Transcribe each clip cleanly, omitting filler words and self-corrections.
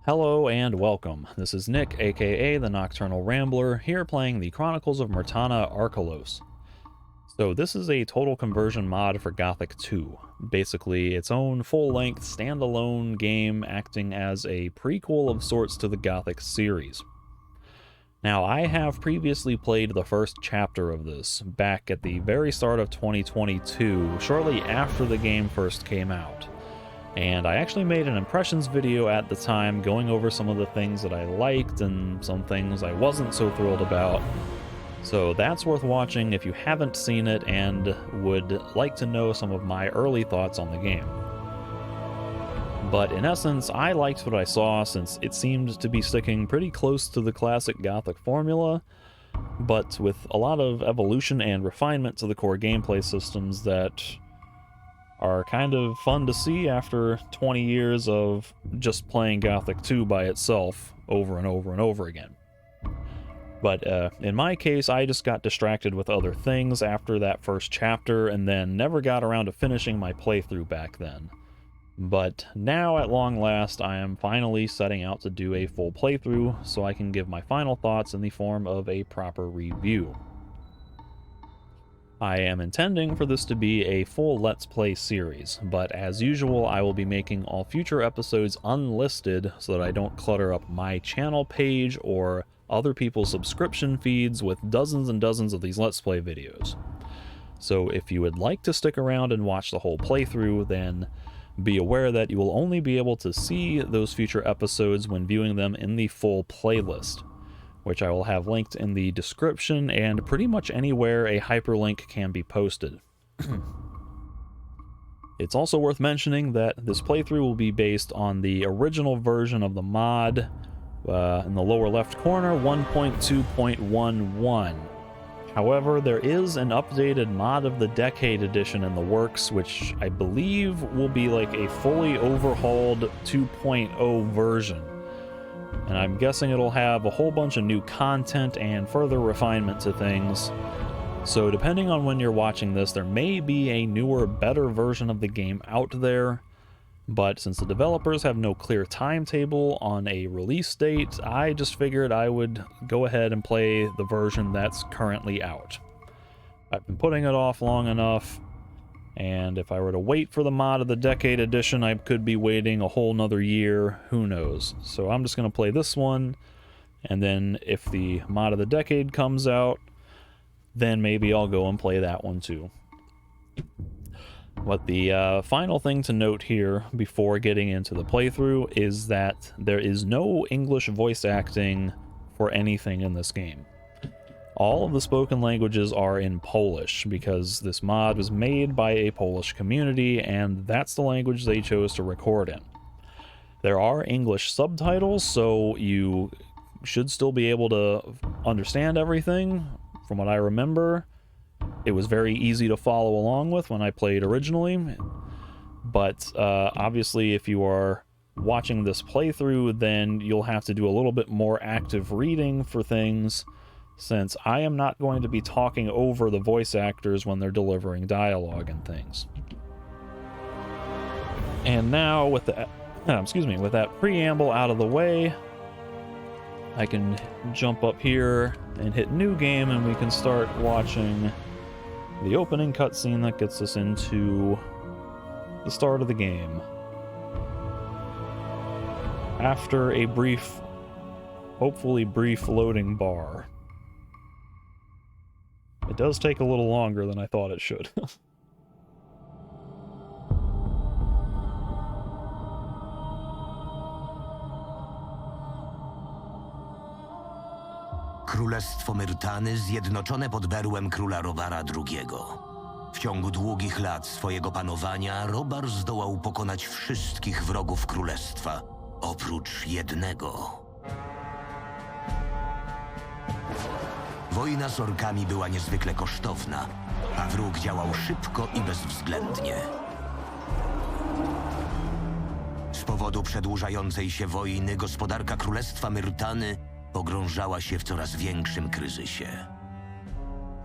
Hello and welcome. This is Nick, aka the Nocturnal Rambler, here playing the Chronicles of Myrtana Archolos. So this is a total conversion mod for Gothic 2, basically its own full-length standalone game acting as a prequel of sorts to the Gothic series. Now, I have previously played the first chapter of this, back at the very start of 2022, shortly after the game first came out. And I actually made an impressions video at the time going over some of the things that I liked and some things I wasn't so thrilled about. So that's worth watching if you haven't seen it and would like to know some of my early thoughts on the game. But in essence, I liked what I saw since it seemed to be sticking pretty close to the classic Gothic formula, but with a lot of evolution and refinement to the core gameplay systems that are kind of fun to see after 20 years of just playing Gothic 2 by itself over and over and over again. But in my case, I just got distracted with other things after that first chapter and then never got around to finishing my playthrough back then. But now, at long last, I am finally setting out to do a full playthrough so I can give my final thoughts in the form of a proper review. I am intending for this to be a full Let's Play series, but as usual, I will be making all future episodes unlisted so that I don't clutter up my channel page or other people's subscription feeds with dozens and dozens of these Let's Play videos. So if you would like to stick around and watch the whole playthrough, then be aware that you will only be able to see those future episodes when viewing them in the full playlist, which I will have linked in the description and pretty much anywhere a hyperlink can be posted. It's also worth mentioning that this playthrough will be based on the original version of the mod, in the lower left corner, 1.2.11. However, there is an updated Mod of the Decade edition in the works, which I believe will be like a fully overhauled 2.0 version. And I'm guessing it'll have a whole bunch of new content and further refinement to things. So depending on when you're watching this, there may be a newer, better version of the game out there. But since the developers have no clear timetable on a release date, I just figured I would go ahead and play the version that's currently out. I've been putting it off long enough, and if I were to wait for the Mod of the Decade edition, I could be waiting a whole nother year, who knows. So I'm just going to play this one, and then if the Mod of the Decade comes out, then maybe I'll go and play that one too. But the final thing to note here before getting into the playthrough is that there is no English voice acting for anything in this game. All of the spoken languages are in Polish because this mod was made by a Polish community and that's the language they chose to record in. There are English subtitles, so you should still be able to understand everything. From what I remember, it was very easy to follow along with when I played originally, but obviously if you are watching this playthrough, then you'll have to do a little bit more active reading for things, since I am not going to be talking over the voice actors when they're delivering dialogue and things. And now with that, with that preamble out of the way, I can jump up here and hit new game and we can start watching the opening cutscene that gets us into the start of the game. After a brief, hopefully brief loading bar. It does take a little longer than I thought it should. Królestwo Myrtany zjednoczone pod berłem króla Robara II. W ciągu długich lat swojego panowania Robar zdołał pokonać wszystkich wrogów królestwa, oprócz jednego. Wojna z orkami była niezwykle kosztowna, a wróg działał szybko i bezwzględnie. Z powodu przedłużającej się wojny gospodarka Królestwa Myrtany pogrążała się w coraz większym kryzysie.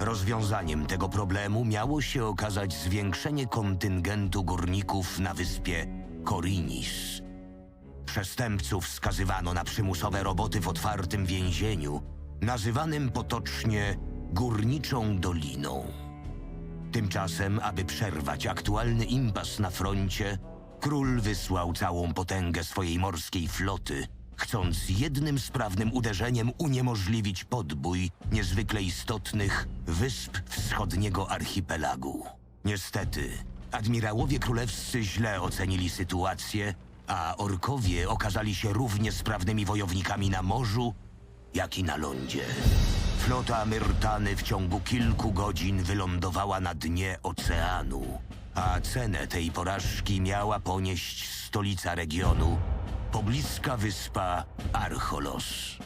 Rozwiązaniem tego problemu miało się okazać zwiększenie kontyngentu górników na wyspie Korinis. Przestępców skazywano na przymusowe roboty w otwartym więzieniu, nazywanym potocznie Górniczą Doliną. Tymczasem, aby przerwać aktualny impas na froncie, król wysłał całą potęgę swojej morskiej floty, chcąc jednym sprawnym uderzeniem uniemożliwić podbój niezwykle istotnych wysp wschodniego archipelagu. Niestety, admirałowie królewscy źle ocenili sytuację, a orkowie okazali się równie sprawnymi wojownikami na morzu, jak i na lądzie. Flota Myrtany w ciągu kilku godzin wylądowała na dnie oceanu, a cenę tej porażki miała ponieść stolica regionu, pobliska wyspa Archolos.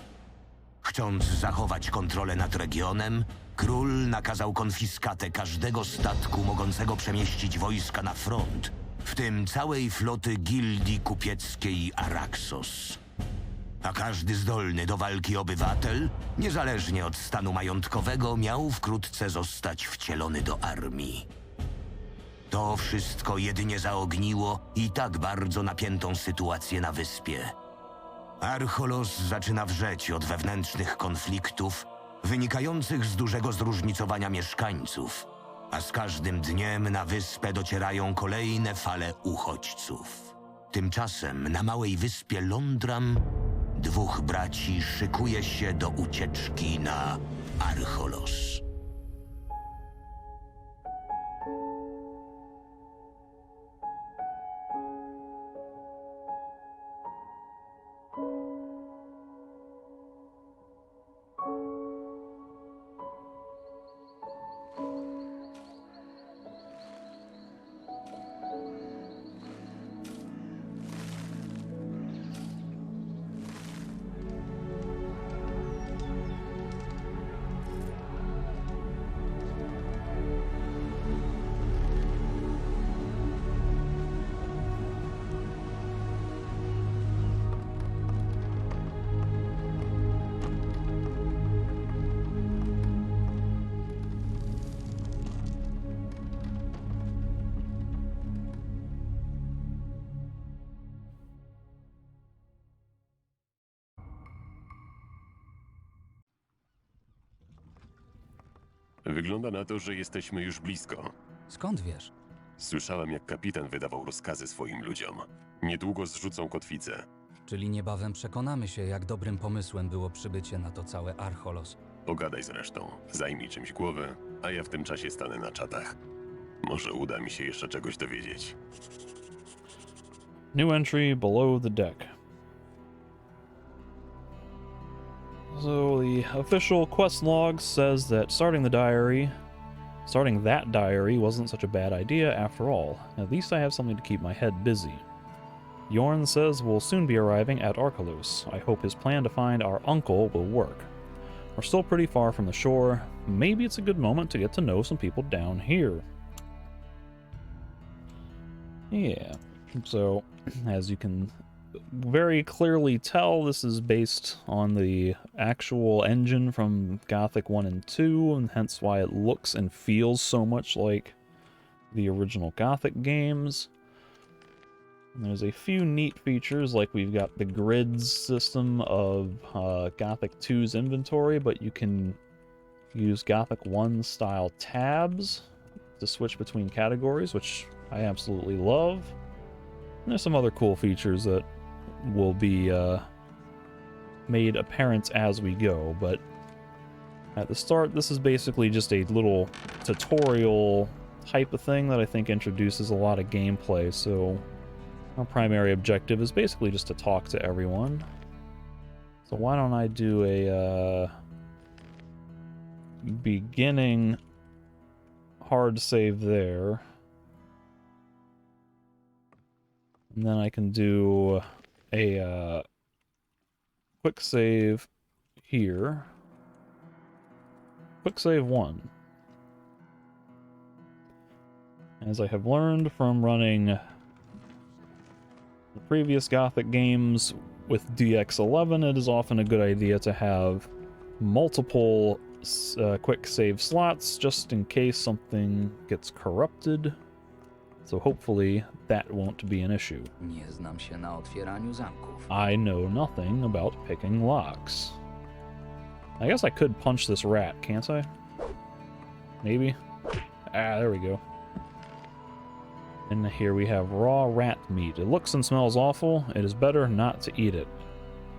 Chcąc zachować kontrolę nad regionem, król nakazał konfiskatę każdego statku mogącego przemieścić wojska na front, w tym całej floty gildii kupieckiej Araxos. A każdy zdolny do walki obywatel, niezależnie od stanu majątkowego, miał wkrótce zostać wcielony do armii. To wszystko jedynie zaogniło i tak bardzo napiętą sytuację na wyspie. Archolos zaczyna wrzeć od wewnętrznych konfliktów wynikających z dużego zróżnicowania mieszkańców, a z każdym dniem na wyspę docierają kolejne fale uchodźców. Tymczasem na małej wyspie Londram dwóch braci szykuje się do ucieczki na Archolos. Wygląda na to, że jesteśmy już blisko. Skąd wiesz? Słyszałem, jak kapitan wydawał rozkazy swoim ludziom. Niedługo zrzucą kotwicę. Czyli niebawem przekonamy się, jak dobrym pomysłem było przybycie na to całe Archolos. Pogadaj zresztą, zajmij czymś głowę, a ja w tym czasie stanę na czatach. Może uda mi się jeszcze czegoś dowiedzieć. New entry below the deck. So the official quest log says that starting that diary wasn't such a bad idea after all. At least I have something to keep my head busy. Yorn says we'll soon be arriving at Archolos. I hope his plan to find our uncle will work. We're still pretty far from the shore. Maybe it's a good moment to get to know some people down here. Yeah, so as you can very clearly tell, this is based on the actual engine from Gothic 1 and 2, and hence why it looks and feels so much like the original Gothic games. And there's a few neat features, like we've got the grids system of Gothic 2's inventory, but you can use Gothic 1 style tabs to switch between categories, which I absolutely love. And there's some other cool features that will be made apparent as we go, but at the start this is basically just a little tutorial type of thing that I think introduces a lot of gameplay. So our primary objective is basically just to talk to everyone. So why don't I do a beginning hard save there, and then I can do a quick save here. Quick save 1. As I have learned from running the previous Gothic games with DX11, it is often a good idea to have multiple quick save slots just in case something gets corrupted. So hopefully that won't be an issue. Nie znam się na otwieraniu zamków. I know nothing about picking locks. I guess I could punch this rat, can't I? Maybe? Ah, there we go. And here we have raw rat meat. It looks and smells awful. It is better not to eat it.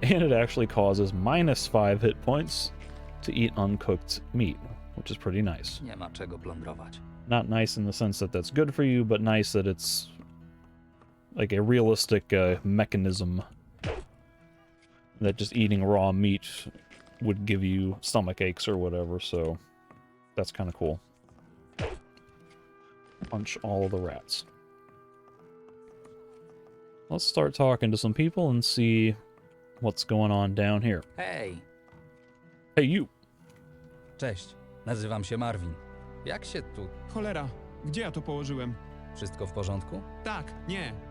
And it actually causes -5 hit points to eat uncooked meat, which is pretty nice. Nie ma czego plądrować. Not nice in the sense that that's good for you, but nice that it's like a realistic mechanism that just eating raw meat would give you stomach aches or whatever, so that's kind of cool. Punch all of the rats. Let's start talking to some people and see what's going on down here. Hej! Hey, you! Cześć, nazywam się Marvin. Jak się tu... Cholera, gdzie ja to położyłem? Wszystko w porządku? Tak,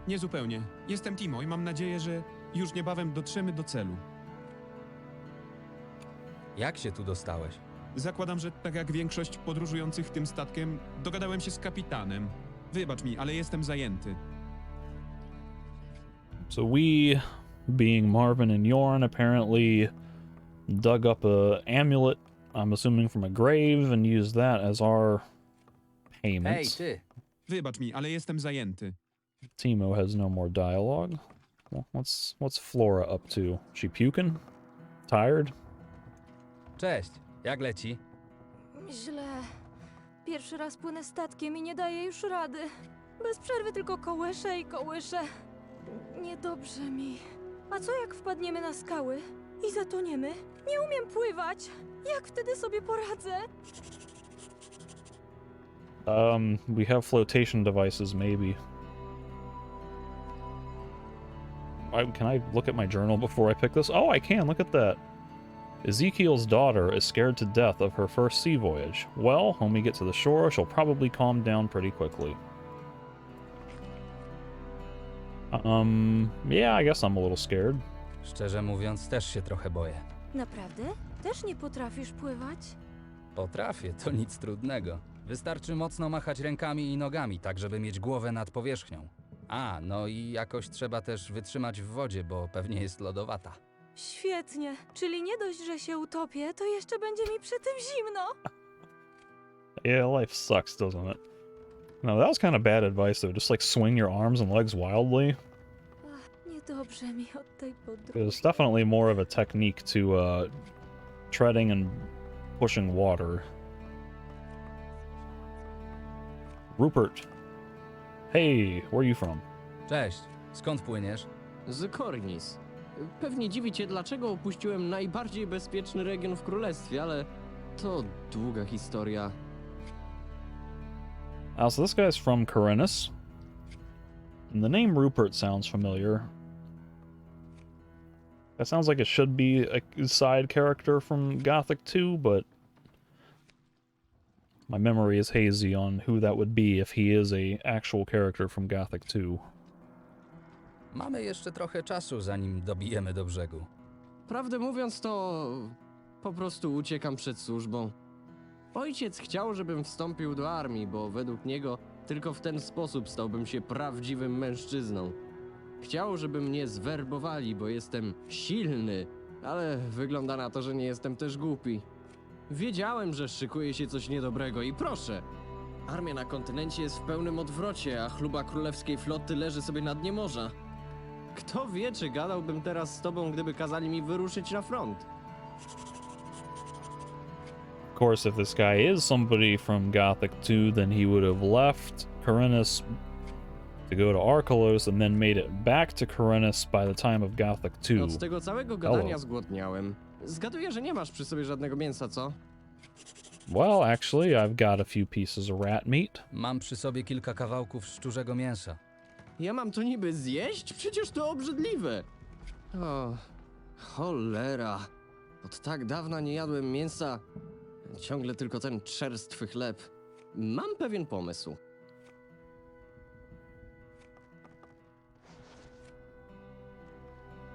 nie zupełnie. Jestem Timo i mam nadzieję, że już niebawem dotrzemy do celu. Jak się tu dostałeś? Zakładam, że tak jak większość podróżujących tym statkiem, dogadałem się z kapitanem. Wybacz mi, ale jestem zajęty. So we, being Marvin and Yorn, apparently dug up a amulet, I'm assuming from a grave, and used that as our Hej, payment. ty! Wybacz mi, ale jestem zajęty. Timo has no more dialogue. Well, what's Flora up to? She puking? Tired? Cześć, jak leci? Źle. Pierwszy raz płynę statkiem i nie daję już rady. Bez przerwy tylko kołyszę i kołyszę. Niedobrze mi. A co jak wpadniemy na skały i zatoniemy? Nie umiem pływać. Jak wtedy sobie poradzę? We have flotation devices, maybe. Can I look at my journal before I pick this? Oh, I can. Look at that. Ezekiel's daughter is scared to death of her first sea voyage. Well, when we get to the shore, she'll probably calm down pretty quickly. Yeah, I guess I'm a little scared. Szczerze mówiąc, też się trochę boję. Naprawdę? Też nie potrafisz pływać? Potrafię, to nic trudnego. Wystarczy mocno machać rękami i nogami, tak żeby mieć głowę nad powierzchnią. A, no i jakoś trzeba też wytrzymać w wodzie, bo pewnie jest lodowata. Świetnie. Czyli nie dość, że się utopię, to jeszcze będzie mi przy tym zimno. Yeah, life sucks, doesn't it? No, that was kind of bad advice, though. Just, like, swing your arms and legs wildly. Niedobrze mi od tej podróży. It's definitely more of a technique to, treading and pushing water. Rupert. Hey, where are you from? Cześć, skąd płyniesz? Z Kornis. Pewnie dziwi cię, dlaczego opuściłem najbardziej bezpieczny region w królestwie, ale to długa historia. So this guy's from Corinus. And the name Rupert sounds familiar. That sounds like it should be a side character from Gothic 2, but my memory is hazy on who that would be if he is a actual character from Gothic 2. Mamy jeszcze trochę czasu, zanim dobijemy do brzegu. Prawdę mówiąc, to po prostu uciekam przed służbą. Ojciec chciał, żebym wstąpił do armii, bo według niego tylko w ten sposób stałbym się prawdziwym mężczyzną. Chciał, żeby mnie zwerbowali, bo jestem silny, ale wygląda na to, że nie jestem też głupi. Wiedziałem, że szykuje się coś niedobrego i proszę, armia na kontynencie jest w pełnym odwrocie, a chluba królewskiej floty leży sobie na dnie morza. Kto wie, czy gadałbym teraz z tobą, gdyby kazali mi wyruszyć na front? Of course, if this guy is somebody from Gothic 2, then he would have left Corinus to go to Archolos and then made it back to Corinus by the time of Gothic 2. Od tego całego gadania zgłodniałem. Zgaduję, że nie masz przy sobie żadnego mięsa, co? Well, actually, I've got a few pieces of rat meat. Mam przy sobie kilka kawałków szczurzego mięsa. Ja mam to niby zjeść? Przecież to obrzydliwe! O, cholera. Od tak dawna nie jadłem mięsa. Ciągle tylko ten czerstwy chleb. Mam pewien pomysł.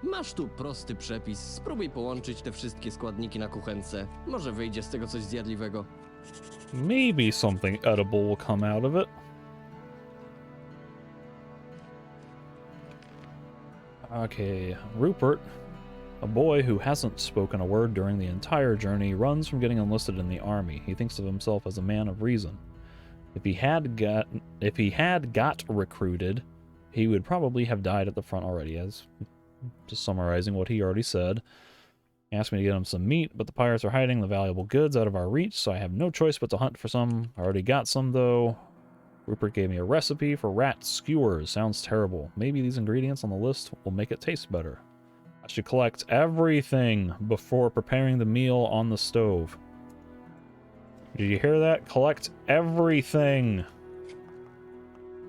Masz tu prosty przepis. Spróbuj połączyć te wszystkie składniki na kuchence. Może wyjdzie z tego coś zjadliwego. Maybe something edible will come out of it. Okay, Rupert, a boy who hasn't spoken a word during the entire journey, runs from getting enlisted in the army. He thinks of himself as a man of reason. If he had got recruited, he would probably have died at the front already, as just summarizing what he already said. He asked me to get him some meat, but the pirates are hiding the valuable goods out of our reach, so I have no choice but to hunt for some. I already got some, though. Rupert gave me a recipe for rat skewers. Sounds terrible. Maybe these ingredients on the list will make it taste better. I should collect everything before preparing the meal on the stove. Did you hear that? Collect everything.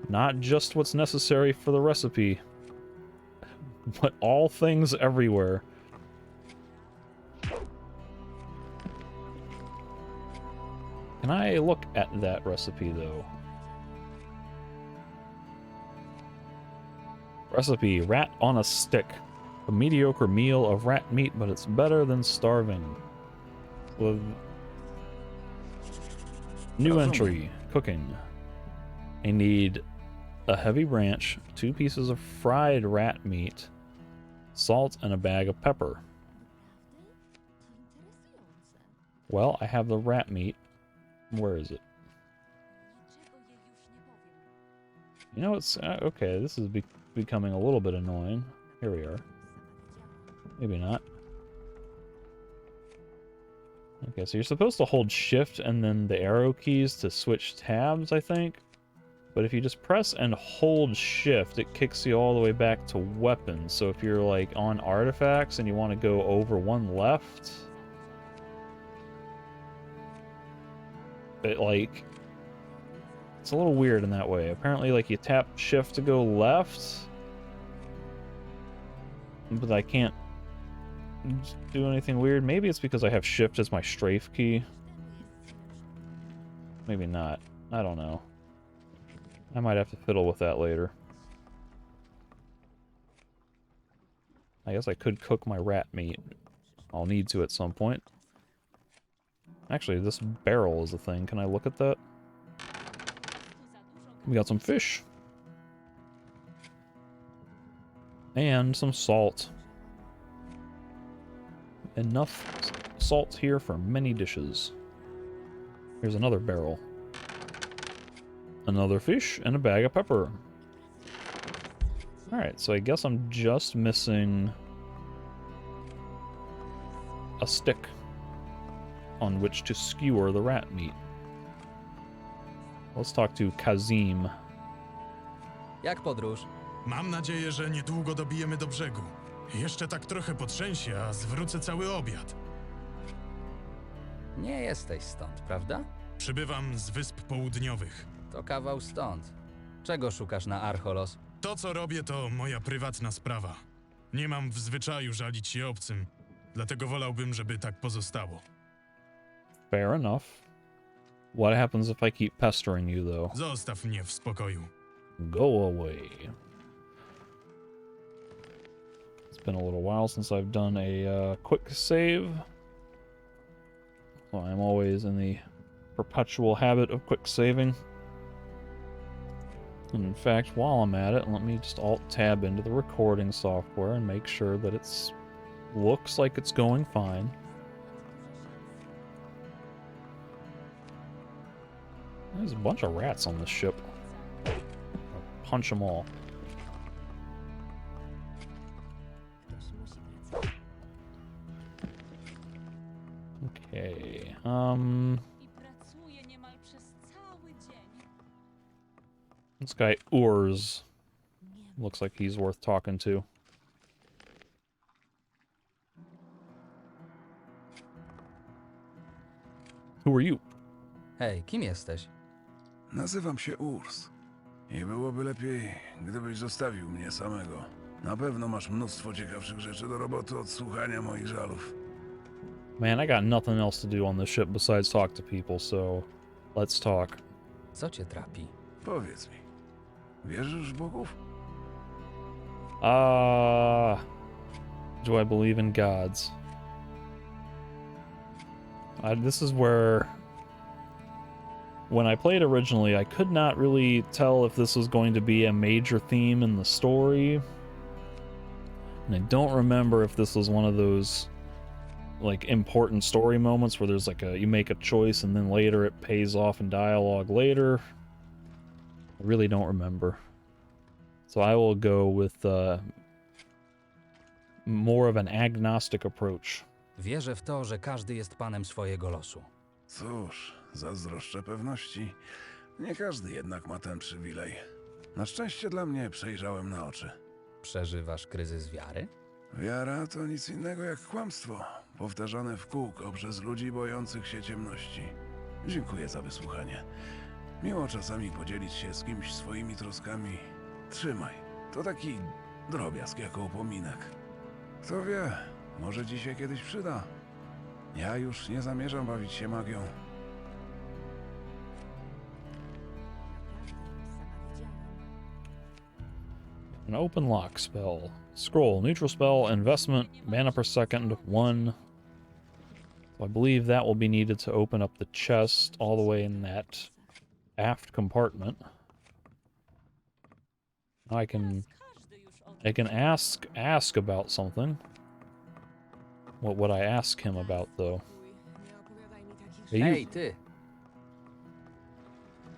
Not just what's necessary for the recipe, but all things everywhere. Can I look at that recipe, though? Recipe, rat on a stick. A mediocre meal of rat meat, but it's better than starving. With new entry, cooking. I need a heavy branch, 2 pieces of fried rat meat, salt, and a bag of pepper. Well, I have the rat meat. Where is it? You know, it's okay. This is becoming a little bit annoying. Here we are. Maybe not. Okay, so you're supposed to hold shift and then the arrow keys to switch tabs, I think. But if you just press and hold shift, it kicks you all the way back to weapons. So if you're like on artifacts and you want to go over one left, it like, it's a little weird in that way. Apparently, like, you tap shift to go left, but I can't do anything weird. Maybe it's because I have shift as my strafe key. Maybe not. I don't know. I might have to fiddle with that later. I guess I could cook my rat meat. I'll need to at some point. Actually, this barrel is a thing. Can I look at that? We got some fish. And some salt. Enough salt here for many dishes. Here's another barrel. Another fish and a bag of pepper. Alright, so I guess I'm just missing a stick on which to skewer the rat meat. Let's talk to Kazim. Jak podróż? Mam nadzieję, że niedługo dobijemy do brzegu. Jeszcze tak trochę potrzęsie, a zwrócę cały obiad. Nie jesteś stąd, prawda? Przybywam z Wysp Południowych. To kawał stąd. Czego szukasz na Archolos? To, co robię, to moja prywatna sprawa. Nie mam w zwyczaju żalić się obcym, dlatego wolałbym, żeby tak pozostało. Fair enough. What happens if I keep pestering you, though? Zostaw mnie w spokoju. Go away. It's been a little while since I've done a quick save. So I'm always in the perpetual habit of quick saving. And in fact, while I'm at it, let me just alt-tab into the recording software and make sure that it's looks like it's going fine. There's a bunch of rats on this ship. I'll punch them all. Okay, this guy Urs looks like he's worth talking to. Who are you? Hej, kim jesteś? Nazywam się Urs. Nie byłoby lepiej, gdybyś zostawił mnie samego. Na pewno masz mnóstwo ciekawszych rzeczy do roboty od słuchania moich żalów. Man, I got nothing else to do on this ship besides talk to people, so let's talk. Co cię trapi? Powiedz mi, wierzysz w bogów? Do I believe in gods? This is where, when I played originally, I could not really tell if this was going to be a major theme in the story, And I don't remember if this was one of those like important story moments where there's like you make a choice and then later it pays off in dialogue later. I really don't remember. So I will go with more of an agnostic approach. Wierzę w to, że każdy jest panem swojego losu. Cóż, zazdroszczę pewności. Nie każdy jednak ma ten przywilej. Na szczęście dla mnie przejrzałem na oczy. Przeżywasz kryzys wiary? Wiara to nic innego jak kłamstwo, powtarzane w kółko przez ludzi bojących się ciemności. Dziękuję za wysłuchanie. Miło czasami podzielić się z kimś swoimi troskami. Trzymaj, to taki drobiazg jako upominek. Kto wie, może ci się kiedyś przyda. Ja już nie zamierzam bawić się magią. An open lock spell. Scroll, neutral spell, investment, mana per second, 1. So I believe that will be needed to open up the chest all the way in that aft compartment. Now I can ask about something. What would I ask him about though? Hej, ty!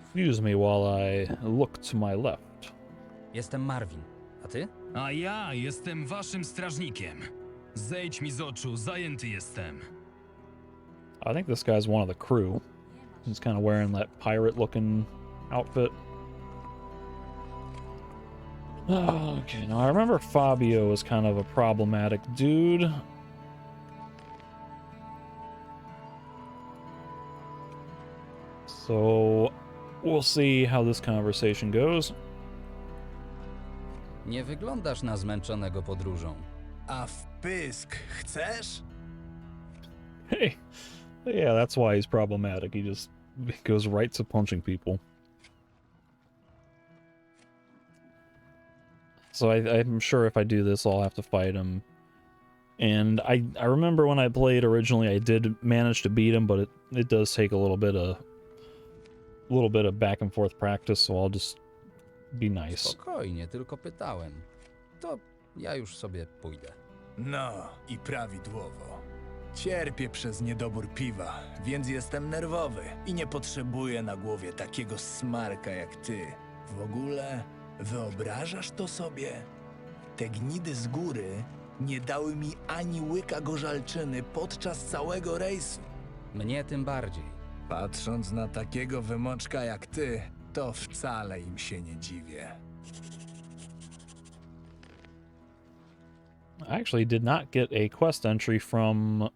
Excuse me while I look to my left. Jestem Marvin. A ty? A ja jestem waszym strażnikiem. Zejdź mi z oczu, zajęty jestem. I think this guy's one of the crew. He's kind of wearing that pirate-looking outfit. Okay, now I remember Fabio was kind of a problematic dude. So we'll see how this conversation goes. Nie wyglądasz na zmęczonego podróżą. A w pysk chcesz? Hey, yeah, that's why he's problematic. He just goes right to punching people. So I'm sure if I do this, I'll have to fight him. And I remember when I played originally, I did manage to beat him, but it does take a little bit of back and forth practice. So I'll just be nice. Spokojnie, tylko pytałem. To ja już sobie pójdę. No i prawidłowo. Cierpię przez niedobór piwa, więc jestem nerwowy i nie potrzebuję na głowie takiego smarka jak ty. W ogóle wyobrażasz to sobie? Te gnidy z góry nie dały mi ani łyka gorzalczyny podczas całego rejsu. Mnie tym bardziej. Patrząc na takiego wymoczka jak ty, to wcale im się nie dziwię. I actually did not get a quest entry from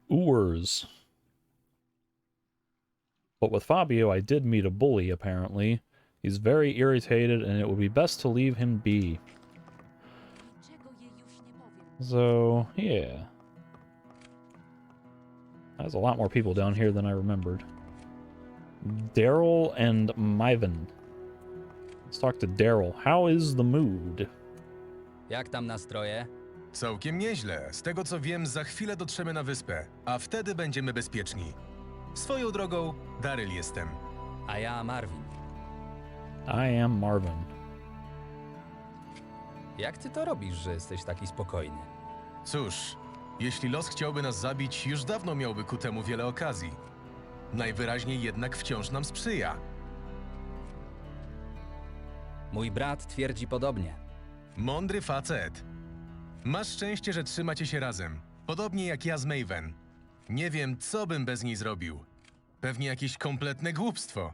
Urs. But with Fabio, I did meet a bully, apparently. He's very irritated, and it would be best to leave him be. So, yeah. There's a lot more people down here than I remembered. Daryl and Myvan. Let's talk to Daryl. How is the mood? Jak tam nastroje? Całkiem nieźle. Z tego co wiem, za chwilę dotrzemy na wyspę, a wtedy będziemy bezpieczni. Swoją drogą, Daryl jestem. A ja Marvin. I am Marvin. Jak ty to robisz, że jesteś taki spokojny? Cóż, jeśli los chciałby nas zabić, już dawno miałby ku temu wiele okazji. Najwyraźniej jednak wciąż nam sprzyja. Mój brat twierdzi podobnie. Mądry facet. Masz szczęście, że trzymacie się razem. Podobnie jak ja z Maven. Nie wiem, co bym bez niej zrobił. Pewnie jakieś kompletne głupstwo.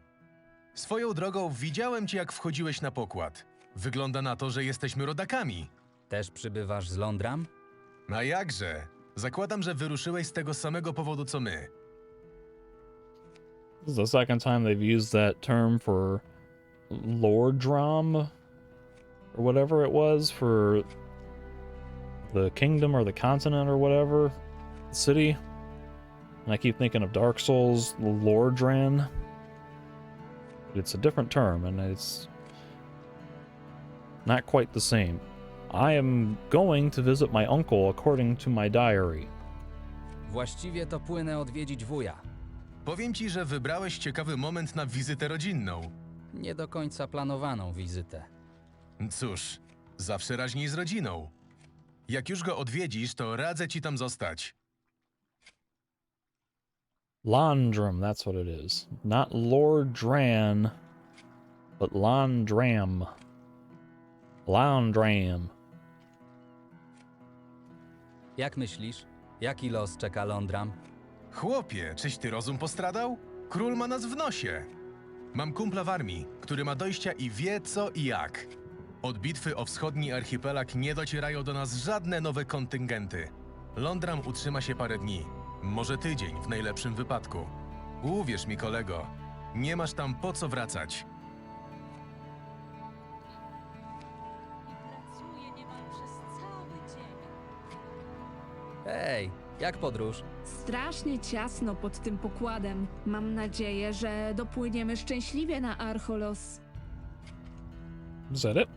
Swoją drogą widziałem cię, jak wchodziłeś na pokład. Wygląda na to, że jesteśmy rodakami. Też przybywasz z Londram? A jakże? Zakładam, że wyruszyłeś z tego samego powodu, co my. This is the second time they've used that term for Lordrum, or whatever it was, for the kingdom or the continent or whatever, the city. And I keep thinking of Dark Souls, Lordran. It's a different term, and it's not quite the same. I am going to visit my uncle according to my diary. Właściwie to płynę odwiedzić wuja. Powiem ci, że wybrałeś ciekawy moment na wizytę rodzinną. Nie do końca planowaną wizytę. Cóż, zawsze raźniej z rodziną. Jak już go odwiedzisz, to radzę ci tam zostać. Landrum, that's what it is. Not Lord Dran, but Landram. Landram. Jak myślisz? Jaki los czeka Londram? Chłopie, czyś ty rozum postradał? Król ma nas w nosie. Mam kumpla w armii, który ma dojścia i wie co i jak. Od bitwy o wschodni archipelag nie docierają do nas żadne nowe kontyngenty. Londram utrzyma się parę dni, może tydzień w najlepszym wypadku. Uwierz mi, kolego, nie masz tam po co wracać. Pracuję niemal przez cały dzień. Hej, jak podróż? Strasznie ciasno pod tym pokładem. Mam nadzieję, że dopłyniemy szczęśliwie na Archolos. Is that it?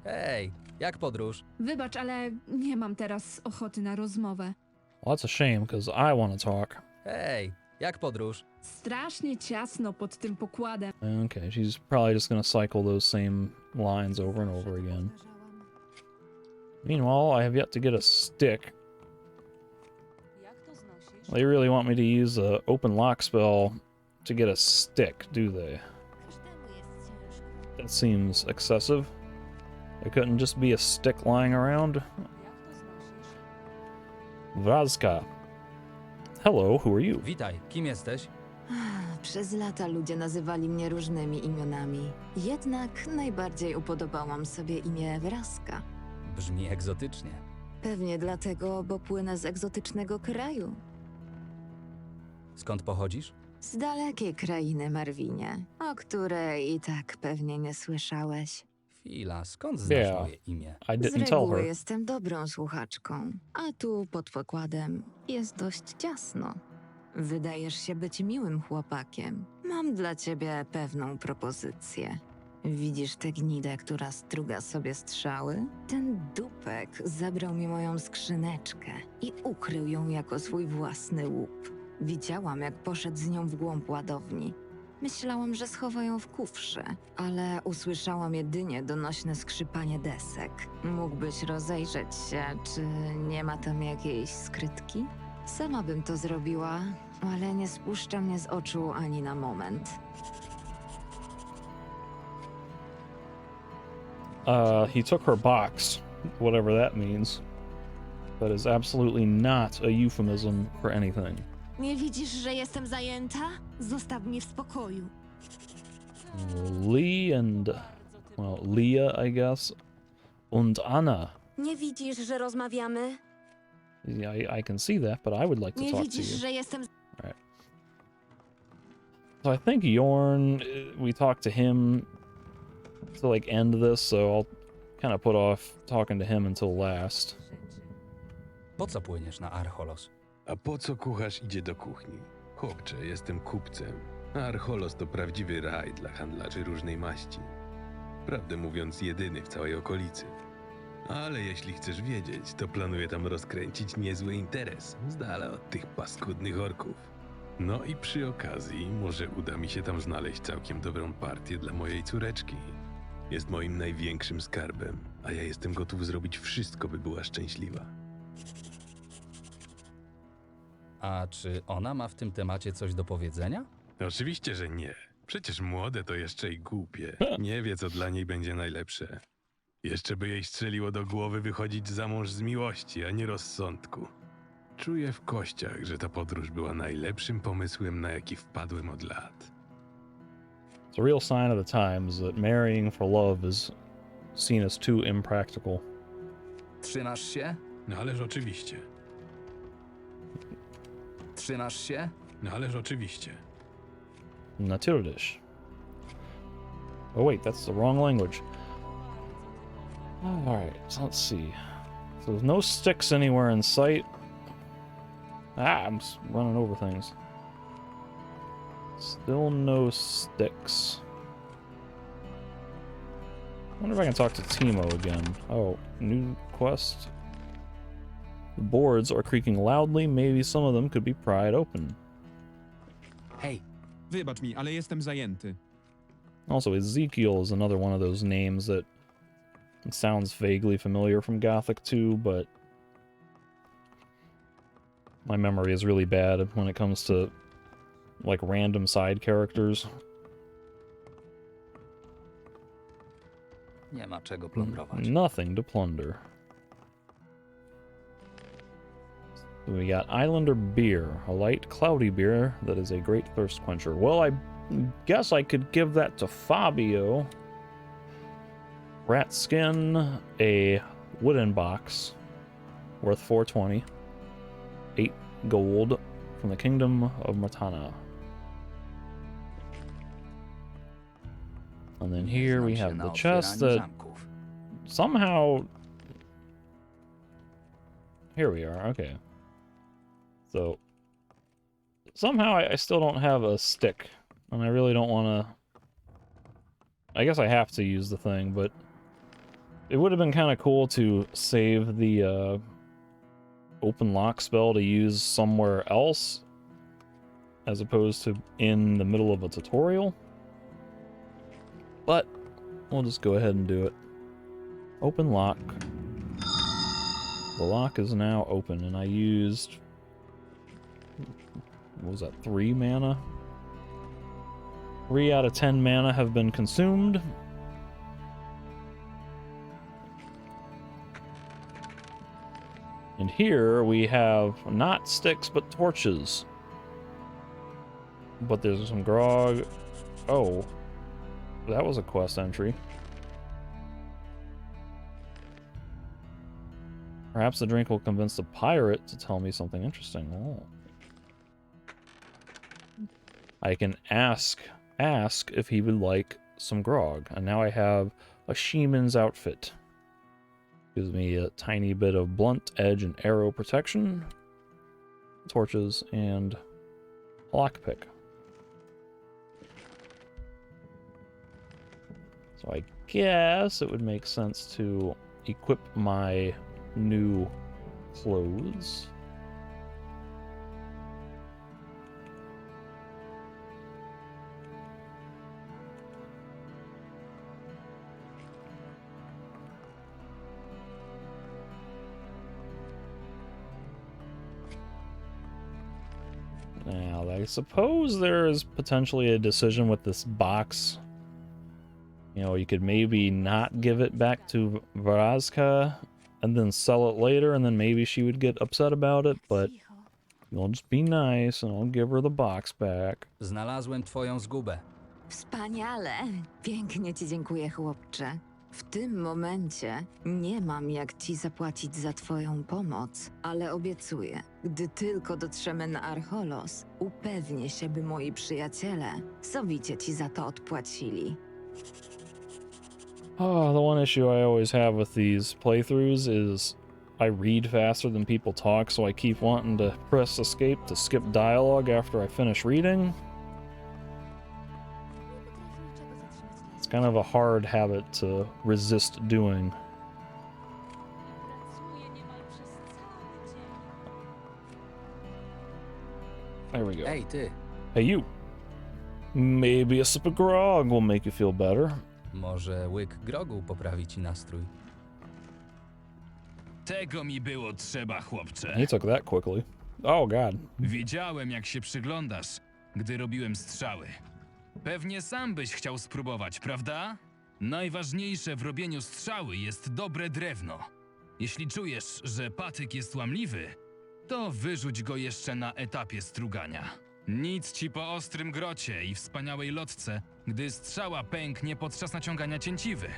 Hej, jak podróż? Wybacz, ale nie mam teraz ochoty na rozmowę. Well, that's a shame, because I want to talk. Hej, jak podróż? Strasznie ciasno pod tym pokładem. Okay, she's probably just gonna cycle those same lines over and over again. Meanwhile, I have yet to get a stick. Jak to znosisz? They really want me to use a open lock spell to get a stick, do they? Każdemu jest ciężko. That seems excessive. There couldn't just be a stick lying around. Jak to znosisz? Vazka. Hello, who are you? Witaj, kim jesteś? Przez lata ludzie nazywali mnie różnymi imionami. Jednak najbardziej upodobałam sobie imię Wraska. Brzmi egzotycznie. Pewnie dlatego, bo płynę z egzotycznego kraju. Skąd pochodzisz? Z dalekiej krainy, Marwinie, o której i tak pewnie nie słyszałeś. Chwila, skąd znasz Yeah. moje imię? I Z didn't tell reguły her. jestem dobrą słuchaczką, a tu pod pokładem jest dość ciasno. Wydajesz się być miłym chłopakiem. Mam dla ciebie pewną propozycję. Widzisz tę gnidę, która struga sobie strzały? Ten dupek zabrał mi moją skrzyneczkę i ukrył ją jako swój własny łup. Widziałam, jak poszedł z nią w głąb ładowni. Myślałam, że schowa ją w kufrze, ale usłyszałam jedynie donośne skrzypanie desek. Mógłbyś rozejrzeć się, czy nie ma tam jakiejś skrytki? Sama bym to zrobiła, ale nie spuszcza mnie z oczu ani na moment. He took her box, whatever that means. That is absolutely not a euphemism for anything. Nie widzisz, że jestem zajęta? Zostaw mnie w spokoju. Lee and, well, Leah, I guess, und Anna. Nie widzisz, że rozmawiamy? Yeah, I can see that, but I would like to Nie talk to widzisz, you. że jestem... So I think Yorn, we talked to him to like end this, so I'll kind of put off talking to him until last. Po co płyniesz na Archolos? A po co kucharz idzie do kuchni? Chłopcze, jestem kupcem. A Archolos to prawdziwy raj dla handlarzy różnej maści. Prawdę mówiąc, jedyny w całej okolicy. Ale jeśli chcesz wiedzieć, to planuję tam rozkręcić niezły interes, z dala od tych paskudnych orków. No i przy okazji, może uda mi się tam znaleźć całkiem dobrą partię dla mojej córeczki. Jest moim największym skarbem, a ja jestem gotów zrobić wszystko, by była szczęśliwa. A czy ona ma w tym temacie coś do powiedzenia? Oczywiście, że nie. Przecież młode to jeszcze i głupie. Nie wie, co dla niej będzie najlepsze. Jeszcze by jej strzeliło do głowy wychodzić za mąż z miłości, a nie rozsądku. Czuję w kościach, że ta podróż była najlepszym pomysłem, na jaki wpadłem od lat. It's a real sign of the times that marrying for love is seen as too impractical. Trzymasz się? No ależ oczywiście. Trzymasz się? No ależ oczywiście. Natürlich. Oh wait, that's the wrong language. Alright, so let's see. So there's no sticks anywhere in sight. I'm just running over things. Still no sticks. I wonder if I can talk to Timo again. Oh, new quest. The boards are creaking loudly. Maybe some of them could be pried open. Hej, Wybacz mi, ale jestem zajęty. Also, Ezekiel is another one of those names that It sounds vaguely familiar from Gothic 2, but my memory is really bad when it comes to, like, random side characters. Nie ma czego plądrować. Nothing to plunder. So we got Islander beer, a light, cloudy beer that is a great thirst quencher. Well, I guess I could give that to Fabio. Rat skin, a wooden box, worth 420. 8 gold from the Kingdom of Myrtana. And then here we have the chest that somehow... Here we are, okay. So, somehow I still don't have a stick, and I really don't want to... I guess I have to use the thing, but it would have been kind of cool to save the open lock spell to use somewhere else, as opposed to in the middle of a tutorial. But we'll just go ahead and do it. Open lock. The lock is now open, and I used... What was that, 3 mana? 3 out of 10 mana have been consumed. And here we have not sticks, but torches. But there's some grog. Oh, that was a quest entry. Perhaps the drink will convince the pirate to tell me something interesting. Oh. I can ask if he would like some grog. And now I have a Sheeman's outfit. Gives me a tiny bit of blunt edge and arrow protection, torches, and a lockpick. So I guess it would make sense to equip my new clothes. Now, I suppose there is potentially a decision with this box. You know, you could maybe not give it back to Varazka and then sell it later, and then maybe she would get upset about it, but you'll just be nice and I'll give her the box back. Znalazłem twoją zgubę. Wspaniale! Pięknie ci dziękuję, chłopcze. W tym momencie nie mam jak ci zapłacić za twoją pomoc, ale obiecuję, gdy tylko dotrzemy na Archolos, upewnię się, by moi przyjaciele sowicie ci za to odpłacili. Oh, the one issue I always have with these playthroughs is I read faster than people talk, so I keep wanting to press escape to skip dialogue after I finish reading. It's kind of a hard habit to resist doing. There we go. Ej, ty. Hey, you. Maybe a sip of grog will make you feel better. Może łyk grogu poprawi ci nastrój. Tego mi było trzeba, chłopcze. He took that quickly. Oh, God. Wiedziałem, jak się przyglądasz, gdy robiłem strzały. Pewnie sam byś chciał spróbować, prawda? Najważniejsze w robieniu strzały jest dobre drewno. Jeśli czujesz, że patyk jest łamliwy, to wyrzuć go jeszcze na etapie strugania. Nic ci po ostrym grocie i wspaniałej lotce, gdy strzała pęknie podczas naciągania cięciwy.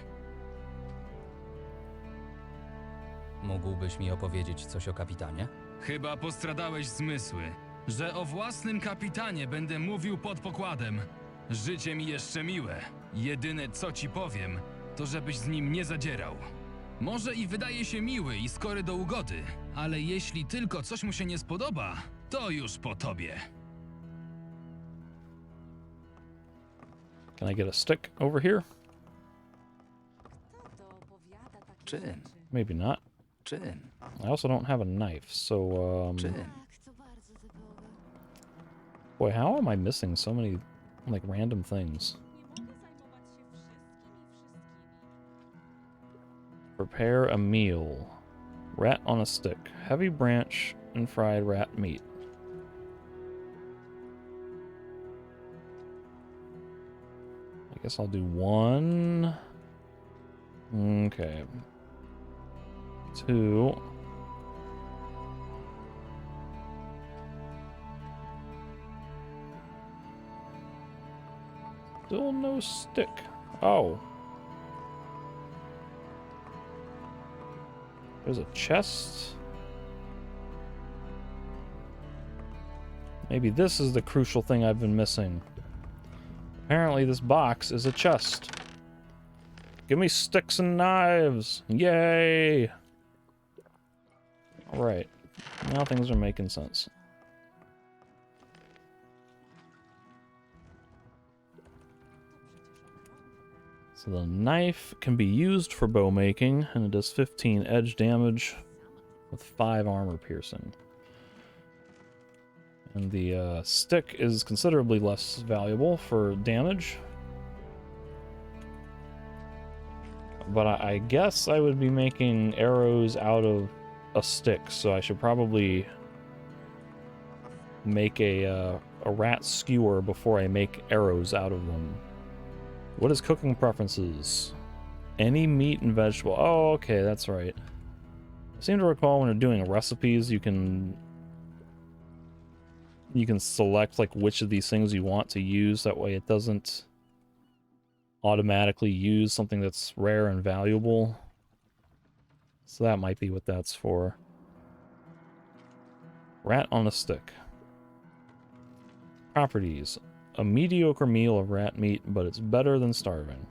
Mógłbyś mi opowiedzieć coś o kapitanie? Chyba postradałeś zmysły, że o własnym kapitanie będę mówił pod pokładem. Życie mi jeszcze miłe. Jedyne co ci powiem, to żebyś z nim nie zadzierał. Może i wydaje się miły i skory do ugody, ale jeśli tylko coś mu się nie spodoba, to już po tobie. Can I get a stick over here? Czym? Maybe not. Czym? I also don't have a knife, so, Czym? Boy, how am I missing so many, like, random things? Prepare a meal. Rat on a stick. Heavy branch and fried rat meat. I guess I'll do 1. Okay. 2. Still no stick. Oh. There's a chest. Maybe this is the crucial thing I've been missing. Apparently this box is a chest. Give me sticks and knives. Yay! Alright. Now things are making sense. So the knife can be used for bow making, and it does 15 edge damage with 5 armor piercing. And the stick is considerably less valuable for damage. But I guess I would be making arrows out of a stick, so I should probably make a rat skewer before I make arrows out of them. What is cooking preferences? Any meat and vegetable. Oh, okay, that's right. I seem to recall when you're doing recipes, you can select like which of these things you want to use. That way it doesn't automatically use something that's rare and valuable. So that might be what that's for. Rat on a stick. Properties. A mediocre meal of rat meat, but it's better than starving.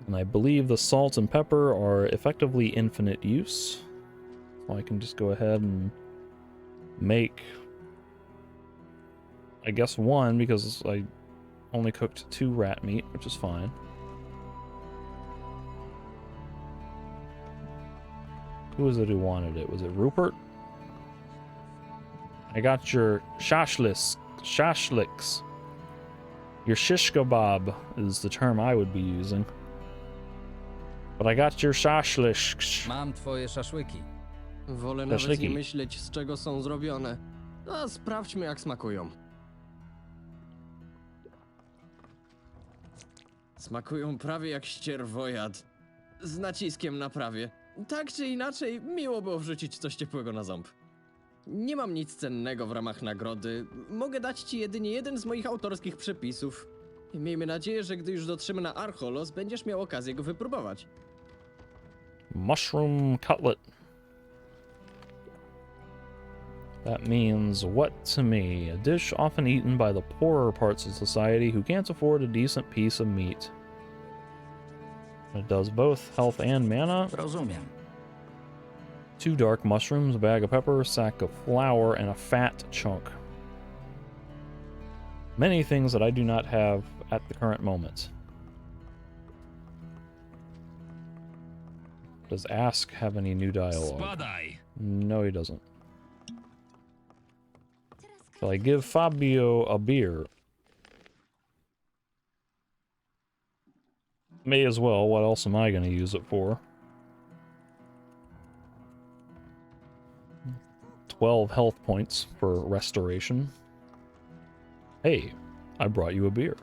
And I believe the salt and pepper are effectively infinite use. So I can just go ahead and make, I guess, 1, because I only cooked 2 rat meat, which is fine. Who was it who wanted it? Was it Rupert? I got your shashliks. Your shish kebab is the term I would be using. But I got your shashliks. Mam twoje szaszłyki. Wolę nawet nie myśleć, z czego są zrobione. A sprawdźmy, jak smakują. Smakują prawie jak ścierwojad. Z naciskiem na prawie. Tak czy inaczej, miło było wrzucić coś ciepłego na ząb. Nie mam nic cennego w ramach nagrody. Mogę dać ci jedynie jeden z moich autorskich przepisów. I miejmy nadzieję, że gdy już dotrzemy na Archolos, będziesz miał okazję go wypróbować. Mushroom cutlet. That means what to me? A dish often eaten by the poorer parts of society who can't afford a decent piece of meat. It does both health and mana. Rozumiem. 2 dark mushrooms, a bag of pepper, a sack of flour, and a fat chunk. Many things that I do not have at the current moment. Does Ask have any new dialogue? Spadaj. No, he doesn't. Shall I give Fabio a beer? May as well. What else am I going to use it for? 12 health points for restoration. Hey, I brought you a beer.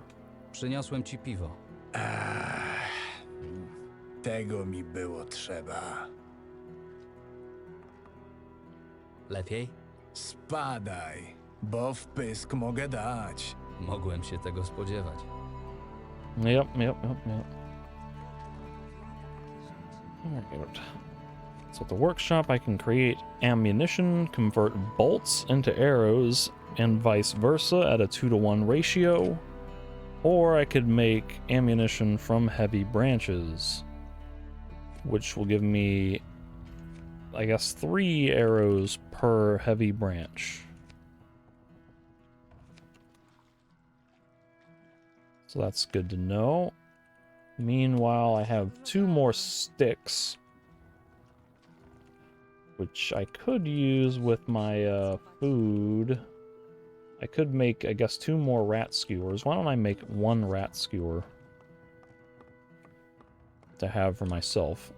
Przyniosłem ci piwo. Tego mi było trzeba. Lepiej? Spadaj, bo w pysk mogę dać. Mogłem się tego spodziewać. Yep. Alright. So at the workshop I can create ammunition, convert bolts into arrows, and vice versa at a 2-to-1 ratio. Or I could make ammunition from heavy branches, which will give me, I guess, 3 arrows per heavy branch. So that's good to know. Meanwhile, I have 2 more sticks, which I could use with my food. I could make, I guess, 2 more rat skewers. Why don't I make 1 rat skewer? to have for myself.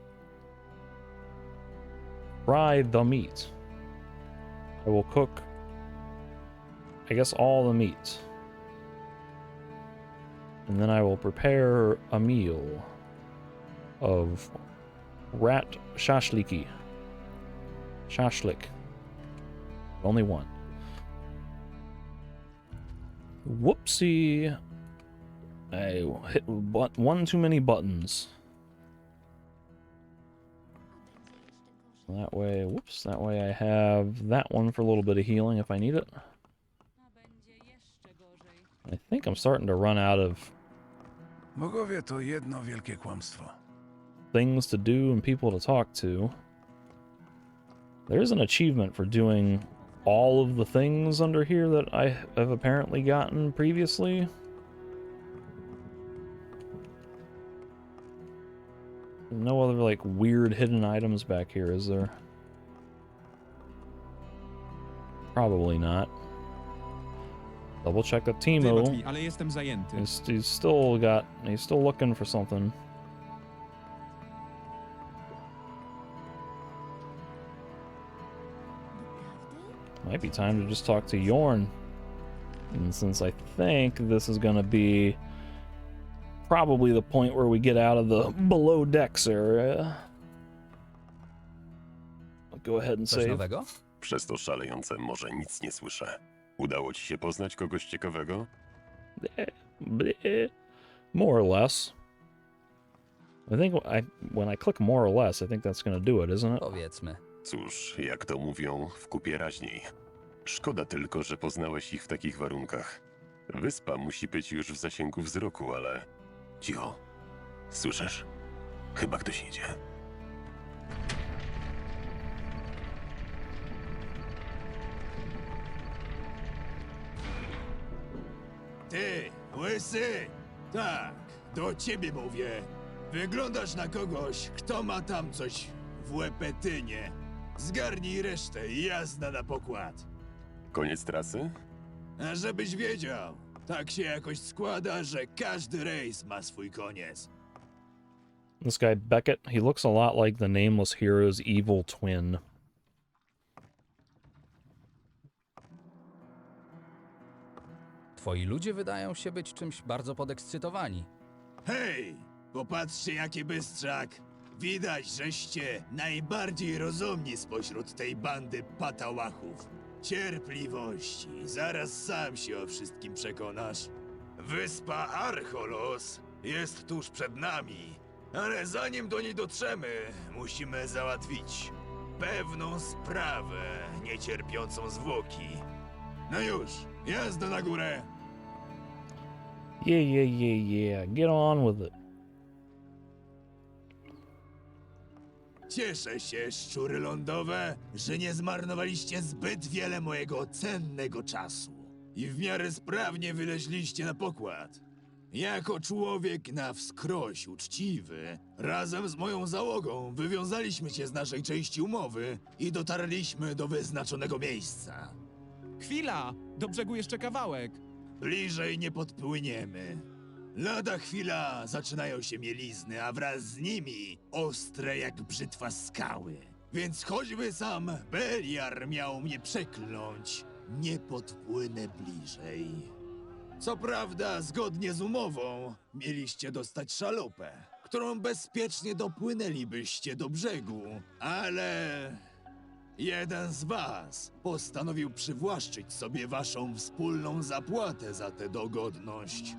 Fry the meat. I will cook, I guess, all the meat. And then I will prepare a meal of rat shashliki. Shashlik. Only one. Whoopsie. I hit one too many buttons. That way, whoops, that way I have that one for a little bit of healing if I need it. I think I'm starting to run out of Bogowie to jedno wielkie kłamstwo. things to do and people to talk to. There's an achievement for doing all of the things under here that I have apparently gotten previously. No other, like, weird hidden items back here, is there? Probably not. Double check that Timo. Wybacz mi, ale jestem zajęty. He's still looking for something. Might be time to just talk to Yorn. And since I think this is gonna be probably the point where we get out of the below decks area, I'll go ahead and Coś save. nowego? Przez to szalejące morze nic nie słyszę. Udało ci się poznać kogoś ciekawego? Bleh. More or less. I think when I click more or less, I think that's gonna do it, isn't it? Powiedzmy. Cóż, jak to mówią, w kupie raźniej. Szkoda tylko, że poznałeś ich w takich warunkach. Wyspa musi być już w zasięgu wzroku, ale... Cicho. Słyszysz? Chyba ktoś idzie. Ty, łysy! Tak, do ciebie mówię. Wyglądasz na kogoś, kto ma tam coś w łepetynie. Zgarnij resztę i jazda na pokład. Koniec trasy? A żebyś wiedział, tak się jakoś składa, że każdy rejs ma swój koniec. This guy Beckett, he looks a lot like the Nameless Hero's evil twin. Twoi ludzie wydają się być czymś bardzo podekscytowani. Hej, popatrzcie jakie bystrzak. Widać, żeście najbardziej rozumni spośród tej bandy patałachów. Cierpliwości, zaraz sam się o wszystkim przekonasz. Wyspa Archolos jest tuż przed nami, ale zanim do niej dotrzemy, musimy załatwić pewną sprawę niecierpiącą zwłoki. No już, jazda na górę! Yeah. Get on with it. Cieszę się, szczury lądowe, że nie zmarnowaliście zbyt wiele mojego cennego czasu. I w miarę sprawnie wyleźliście na pokład. Jako człowiek na wskroś uczciwy, razem z moją załogą wywiązaliśmy się z naszej części umowy i dotarliśmy do wyznaczonego miejsca. Chwila! Do brzegu jeszcze kawałek. Bliżej nie podpłyniemy. Lada chwila zaczynają się mielizny, a wraz z nimi ostre jak brzytwa skały. Więc choćby sam Beliar miał mnie przekląć, nie podpłynę bliżej. Co prawda, zgodnie z umową, mieliście dostać szalupę, którą bezpiecznie dopłynęlibyście do brzegu, ale... jeden z was postanowił przywłaszczyć sobie waszą wspólną zapłatę za tę dogodność.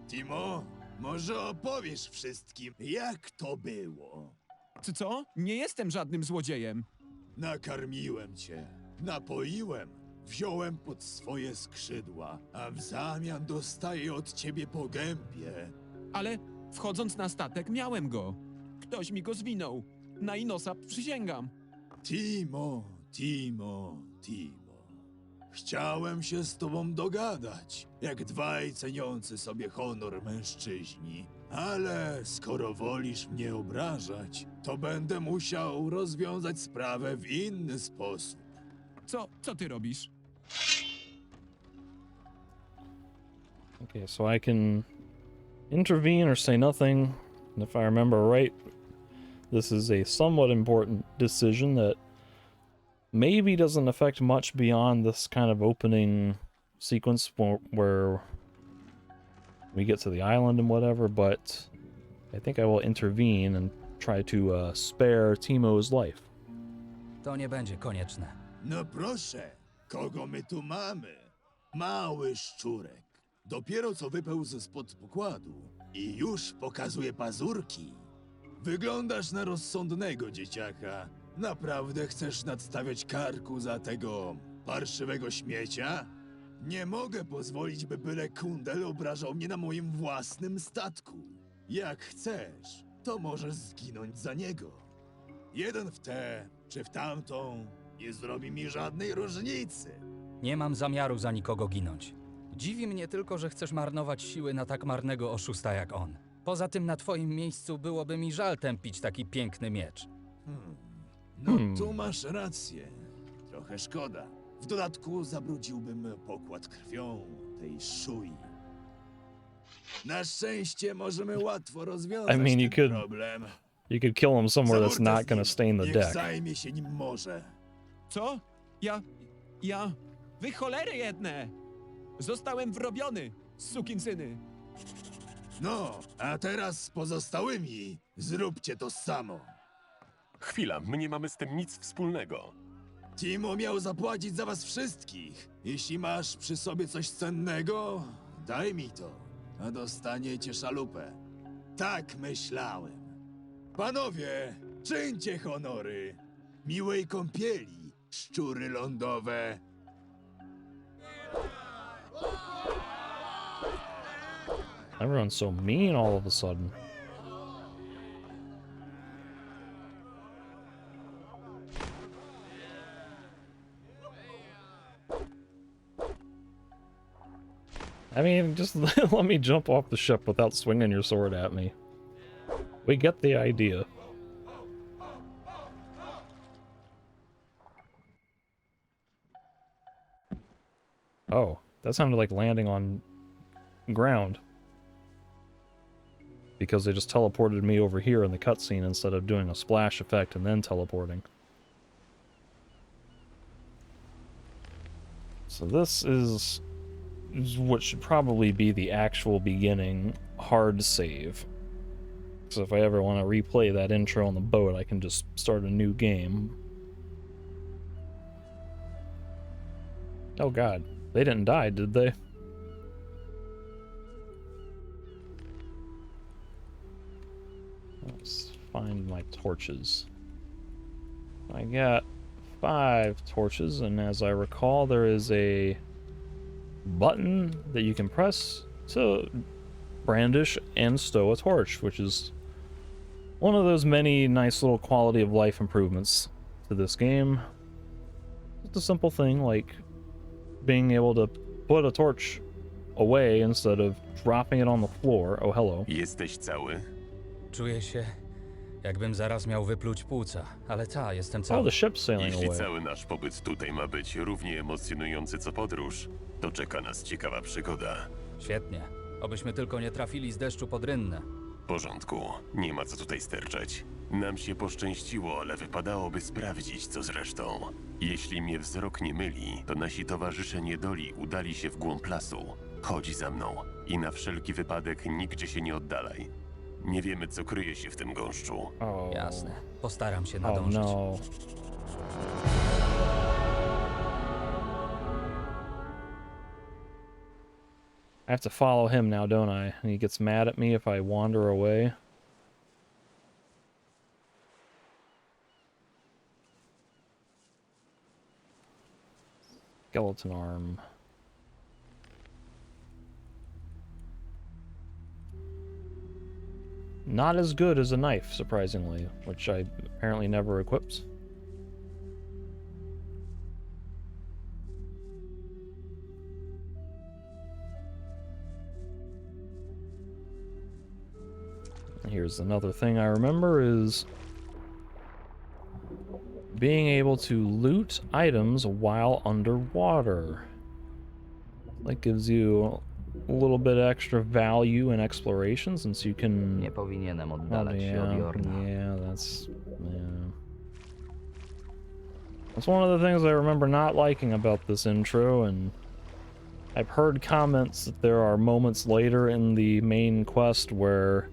Timo, może opowiesz wszystkim, jak to było? Co? Nie jestem żadnym złodziejem. Nakarmiłem cię, napoiłem, wziąłem pod swoje skrzydła, a w zamian dostaję od ciebie po gębie. Ale wchodząc na statek miałem go. Ktoś mi go zwinął. Na Inosa przysięgam. Timo. Chciałem się z tobą dogadać, jak dwaj ceniący sobie honor mężczyźni. Ale skoro wolisz mnie obrażać, to będę musiał rozwiązać sprawę w inny sposób. Co ty robisz? Okay, so I can intervene or say nothing. And if I remember right, this is a somewhat important decision that maybe doesn't affect much beyond this kind of opening sequence where we get to the island and whatever, but I think I will intervene and try to spare Timo's life. To nie będzie konieczne. No proszę, kogo my tu mamy? Mały szczurek. Dopiero co wypełzł spod pokładu i już pokazuje pazurki. Wyglądasz na rozsądnego dzieciaka. Naprawdę chcesz nadstawiać karku za tego parszywego śmiecia? Nie mogę pozwolić, by byle kundel obrażał mnie na moim własnym statku. Jak chcesz, to możesz zginąć za niego. Jeden w tę czy w tamtą nie zrobi mi żadnej różnicy. Nie mam zamiaru za nikogo ginąć. Dziwi mnie tylko, że chcesz marnować siły na tak marnego oszusta jak on. Poza tym na twoim miejscu byłoby mi żal tępić taki piękny miecz. No tu masz rację. Trochę szkoda. W dodatku zabrudziłbym pokład krwią tej szui. Na szczęście możemy łatwo rozwiązać ten problem. You could kill him somewhere that's not going to stain the Niech deck. zajmie się nim może. Co? Wy cholery jedne! Zostałem wrobiony, sukinsyny. No, a teraz z pozostałymi zróbcie to samo. Chwila, my nie mamy z tym nic wspólnego. Timo miał zapłacić za was wszystkich. Jeśli masz przy sobie coś cennego, daj mi to, a dostaniecie szalupę. Tak myślałem. Panowie, czyńcie honory. Miłej kąpieli, szczury lądowe. Everyone's so mean all of a sudden. I mean, just let me jump off the ship without swinging your sword at me. We get the idea. Oh, that sounded like landing on ground. Because they just teleported me over here in the cutscene instead of doing a splash effect and then teleporting. So this is what should probably be the actual beginning hard save. So if I ever want to replay that intro on the boat, I can just start a new game. Oh god, they didn't die, did they? Let's find my torches. I got 5 torches, and as I recall, there is a button that you can press to brandish and stow a torch, which is one of those many nice little quality of life improvements to this game. Just a simple thing like being able to put a torch away instead of dropping it on the floor. Oh, hello. Jesteś cały? Czuję się, jakbym zaraz miał wypluć płuca, ale jestem cały. Oh, the ship's sailing Jeśli away. cały nasz pobyt tutaj ma być równie emocjonujący co podróż, to czeka nas ciekawa przygoda. Świetnie. Obyśmy tylko nie trafili z deszczu pod rynnę. W porządku, nie ma co tutaj sterczeć. Nam się poszczęściło, ale wypadałoby sprawdzić, co z resztą. Jeśli mnie wzrok nie myli, to nasi towarzysze niedoli udali się w głąb lasu. Chodź za mną i na wszelki wypadek nigdzie się nie oddalaj. Nie wiemy, co kryje się w tym gąszczu. Jasne. Postaram się nadążyć. No. I have to follow him now, don't I? And he gets mad at me if I wander away. Skeleton arm. Not as good as a knife, surprisingly, which I apparently never equipped. Here's another thing I remember is being able to loot items while underwater. That gives you a little bit extra value in exploration since you can... Nie powinienem Oh, oddalać się od Jorna. yeah, that's... Yeah. That's one of the things I remember not liking about this intro, and I've heard comments that there are moments later in the main quest where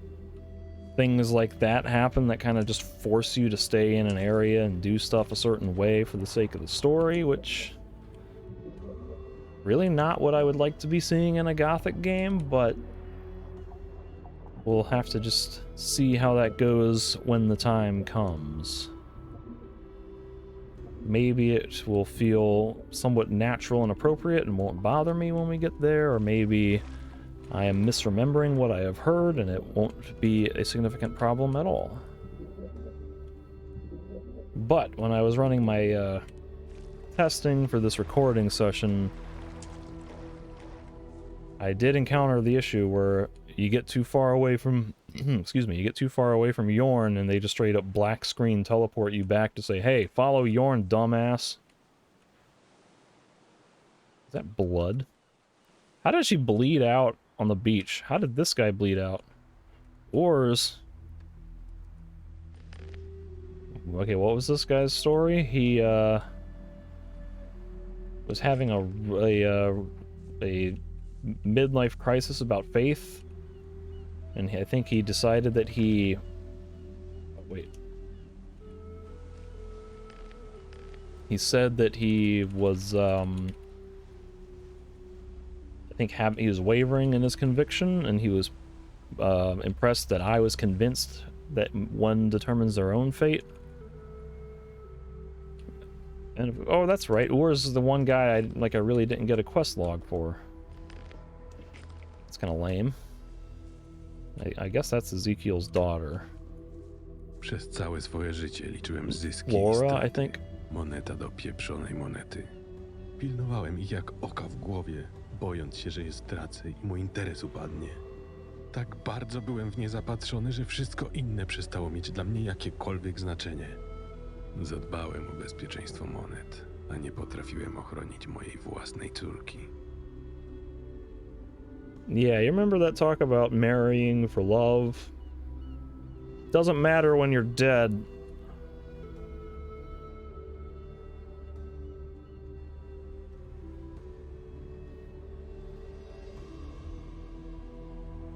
things like that happen that kind of just force you to stay in an area and do stuff a certain way for the sake of the story, which... really not what I would like to be seeing in a Gothic game, but we'll have to just see how that goes when the time comes. Maybe it will feel somewhat natural and appropriate and won't bother me when we get there, or maybe I am misremembering what I have heard and it won't be a significant problem at all. But when I was running my testing for this recording session, I did encounter the issue where you get too far away from, excuse me, you get too far away from Yorn and they just straight up black screen teleport you back to say, hey, follow Yorn, dumbass. Is that blood? How did she bleed out on the beach? How did this guy bleed out? Oars. Okay, what was this guy's story? He, was having a midlife crisis about faith, and I think he decided that he... Oh, wait. He said that he was, I think he was wavering in his conviction, and he was impressed that I was convinced that one determines their own fate. And, oh, that's right, Urs is the one guy I really didn't get a quest log for. It's kind of lame. I guess that's Ezekiel's daughter. Przez całe swoje życie liczyłem zyski Laura, i straty. I think. Moneta do pieprzonej monety. Pilnowałem ich jak oka w głowie, bojąc się, że je stracę i mój interes upadnie. Tak bardzo byłem w nie zapatrzony, że wszystko inne przestało mieć dla mnie jakiekolwiek znaczenie. Zadbałem o bezpieczeństwo monet, a nie potrafiłem ochronić mojej własnej córki. Yeah, you remember that talk about marrying for love? Doesn't matter when you're dead.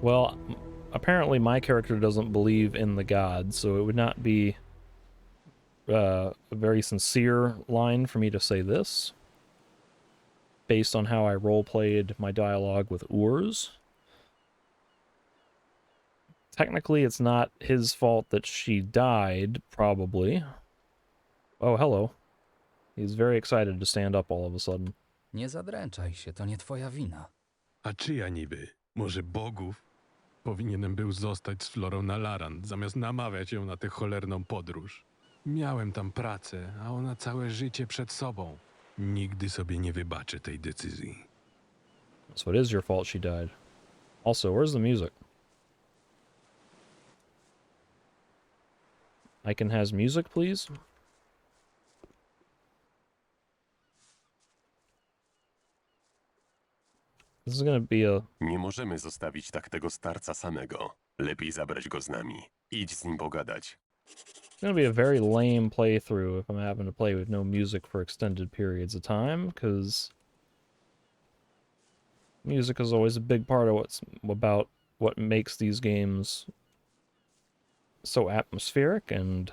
Well, apparently my character doesn't believe in the gods, so it would not be a very sincere line for me to say this, based on how I roleplayed my dialogue with Urs. Technically, it's not his fault that she died, probably. Oh, hello. He's very excited to stand up all of a sudden. Nie zadręczaj się, to nie twoja wina. A czyja niby? Może bogów? Powinienem był zostać z Florą na Laran, zamiast namawiać ją na tę cholerną podróż. Miałem tam pracę, a ona całe życie przed sobą. Nigdy sobie nie wybaczę tej decyzji. So it is your fault she died. Also, where's the music? Icon has music, please? This is gonna be a... Nie możemy zostawić tak tego starca samego. Lepiej zabrać go z nami. Idź z nim pogadać. It's gonna be a very lame playthrough if I'm having to play with no music for extended periods of time, because music is always a big part of what makes these games so atmospheric, and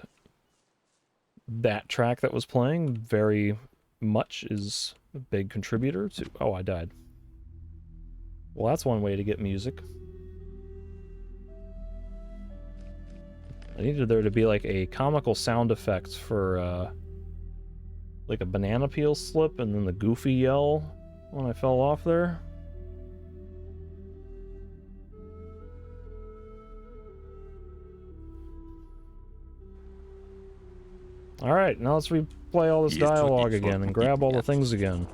that track that was playing very much is a big contributor to... Oh, I died. Well, that's one way to get music. I needed there to be like a comical sound effect for like a banana peel slip and then the goofy yell when I fell off there. Alright, now let's replay all this dialogue again and grab all the things again.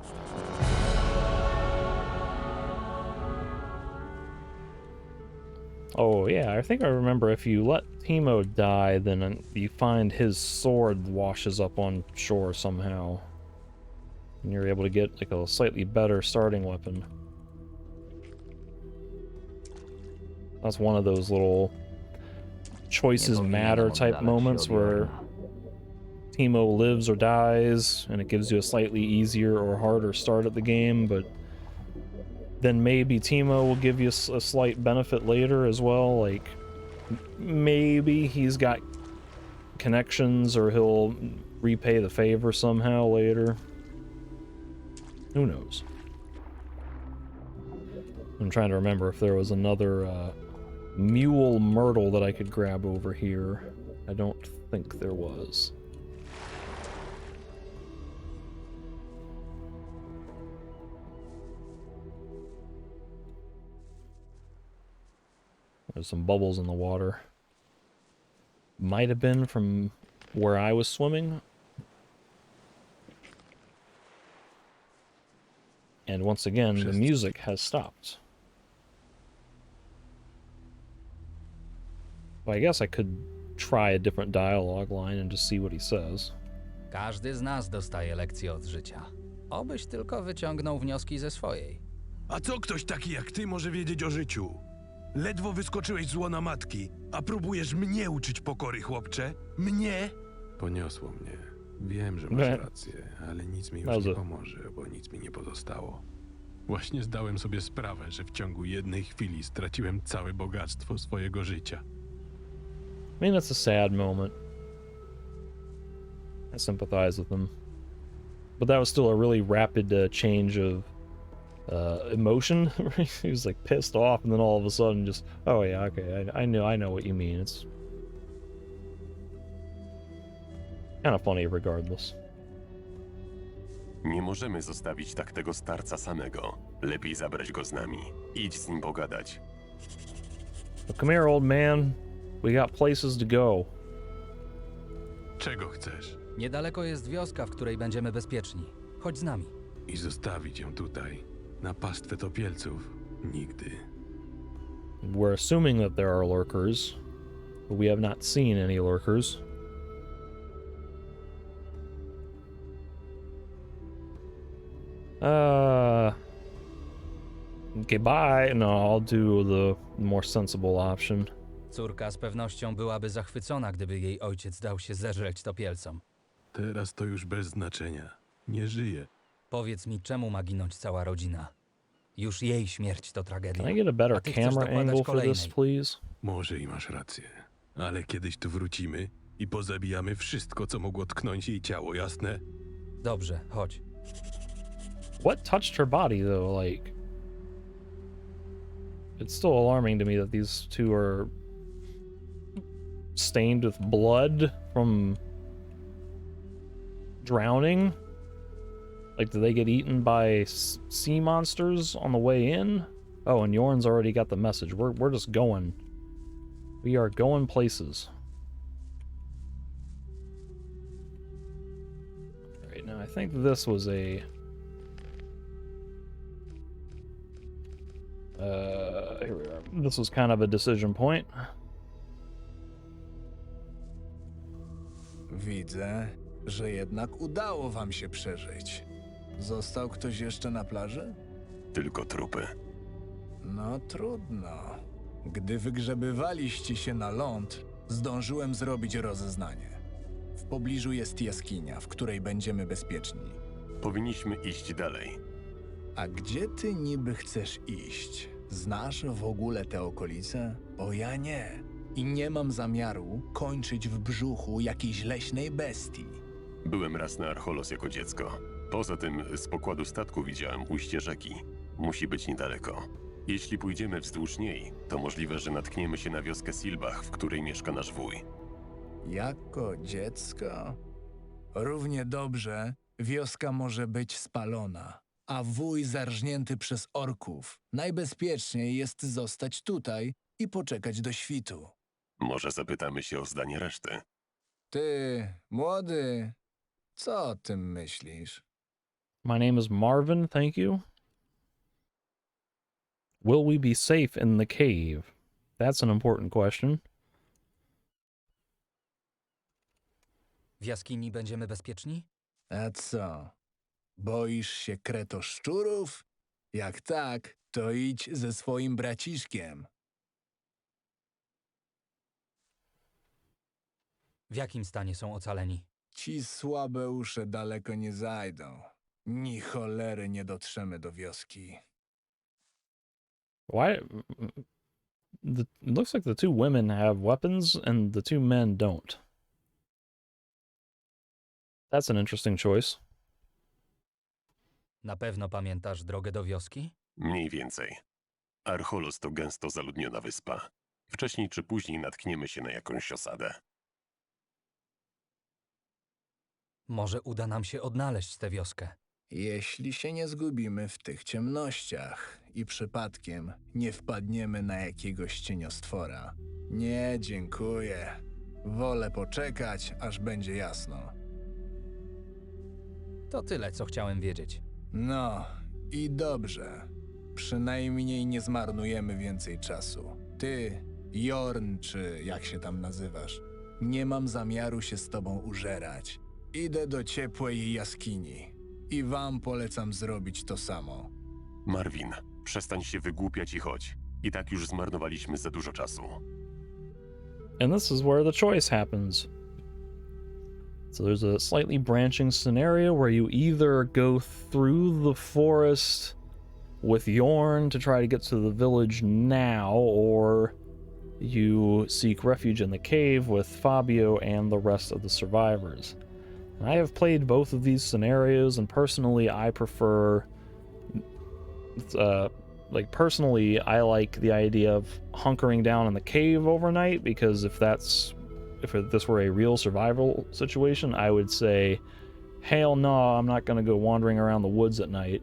Oh yeah, I think I remember if you let Timo die, then you find his sword washes up on shore somehow. And you're able to get like a slightly better starting weapon. That's one of those little choices matter type moments where Teemo lives or dies, and it gives you a slightly easier or harder start at the game, but then maybe Teemo will give you a slight benefit later as well. Like, maybe he's got connections or he'll repay the favor somehow later. Who knows? I'm trying to remember if there was another mule myrtle that I could grab over here. I don't think there was. There's some bubbles in the water. Might have been from where I was swimming. And once again, the music has stopped. Well, I guess I could try a different dialogue line and just see what he says. Każdy z nas dostaje lekcje od życia. Obyś tylko wyciągnął wnioski ze swojej. A co ktoś taki jak ty może wiedzieć o życiu? Ledwo wyskoczyłeś z łona matki, a próbujesz mnie uczyć pokory, chłopcze? Mnie? Poniosło mnie. Wiem, że masz rację, ale nic mi już nie pomoże, bo nic mi nie pozostało. Właśnie zdałem sobie sprawę, że w ciągu jednej chwili straciłem całe bogactwo swojego życia. I mean, that's a sad moment. I sympathize with him. But that was still a really rapid change of emotion. He was like pissed off, and then all of a sudden just, oh yeah, okay, I know what you mean. It's kind of funny regardless. Nie możemy zostawić tak tego starca samego. Lepiej zabrać go z nami. Idź z nim pogadać. Well, come here, old man. We got places to go. Czego chcesz? Niedaleko jest wioska, w której będziemy bezpieczni. Chodź z nami. I zostawić ją tutaj, na pastwę topielców? Nigdy. We're assuming that there are lurkers, but we have not seen any lurkers. Okay, bye. No, I'll do the more sensible option. Córka z pewnością byłaby zachwycona, gdyby jej ojciec dał się zeżreć topielcom. Teraz to już bez znaczenia. Nie żyje. Powiedz mi, czemu ma ginąć cała rodzina? Już jej śmierć to tragedia. Can I get a better camera angle for this, please? Może i masz rację, ale kiedyś tu wrócimy i pozabijamy wszystko, co mogło tknąć jej ciało, jasne? Dobrze, chodź. What touched her body, though? Like, it's still alarming to me that these two are stained with blood from drowning. Like, did they get eaten by sea monsters on the way in? Oh, and Yorn's already got the message. We're just going. We are going places. All right, now I think this was a here we are. This was kind of a decision point. Widzę, że jednak udało wam się przeżyć. Został ktoś jeszcze na plaży? Tylko trupy. No trudno. Gdy wygrzebywaliście się na ląd, zdążyłem zrobić rozeznanie. W pobliżu jest jaskinia, w której będziemy bezpieczni. Powinniśmy iść dalej. A gdzie ty niby chcesz iść? Znasz w ogóle te okolice? Bo ja nie. I nie mam zamiaru kończyć w brzuchu jakiejś leśnej bestii. Byłem raz na Archolos jako dziecko. Poza tym z pokładu statku widziałem ujście rzeki. Musi być niedaleko. Jeśli pójdziemy wzdłuż niej, to możliwe, że natkniemy się na wioskę Silbach, w której mieszka nasz wuj. Jako dziecko? Równie dobrze wioska może być spalona, a wuj zarżnięty przez orków. Najbezpieczniej jest zostać tutaj i poczekać do świtu. Może zapytamy się o zdanie reszty. Ty, młody, co o tym myślisz? My name is Marvin, thank you. Will we be safe in the cave? That's an important question. W jaskini będziemy bezpieczni? A co? Boisz się kretoszczurów? Jak tak, to idź ze swoim braciszkiem. W jakim stanie są ocaleni? Ci słabe usze daleko nie zajdą. Ni cholery nie dotrzemy do wioski. Why? It looks like the two women have weapons and the two men don't. That's an interesting choice. Na pewno pamiętasz drogę do wioski? Mniej więcej. Archolos to gęsto zaludniona wyspa. Wcześniej czy później natkniemy się na jakąś osadę. Może uda nam się odnaleźć tę wioskę. Jeśli się nie zgubimy w tych ciemnościach i przypadkiem nie wpadniemy na jakiegoś cieniostwora. Nie, dziękuję. Wolę poczekać, aż będzie jasno. To tyle, co chciałem wiedzieć. No, i dobrze. Przynajmniej nie zmarnujemy więcej czasu. Ty, Jorn, czy jak się tam nazywasz, nie mam zamiaru się z tobą użerać. Idę do ciepłej jaskini i wam polecam zrobić to samo. Marvin, przestań się wygłupiać i chodź. I tak już zmarnowaliśmy za dużo czasu. And this is where the choice happens. So there's a slightly branching scenario where you either go through the forest with Yorn to try to get to the village now, or you seek refuge in the cave with Fabio and the rest of the survivors. And I have played both of these scenarios, and personally I prefer... personally, I like the idea of hunkering down in the cave overnight, because if this were a real survival situation, I would say, hell no, I'm not going to go wandering around the woods at night.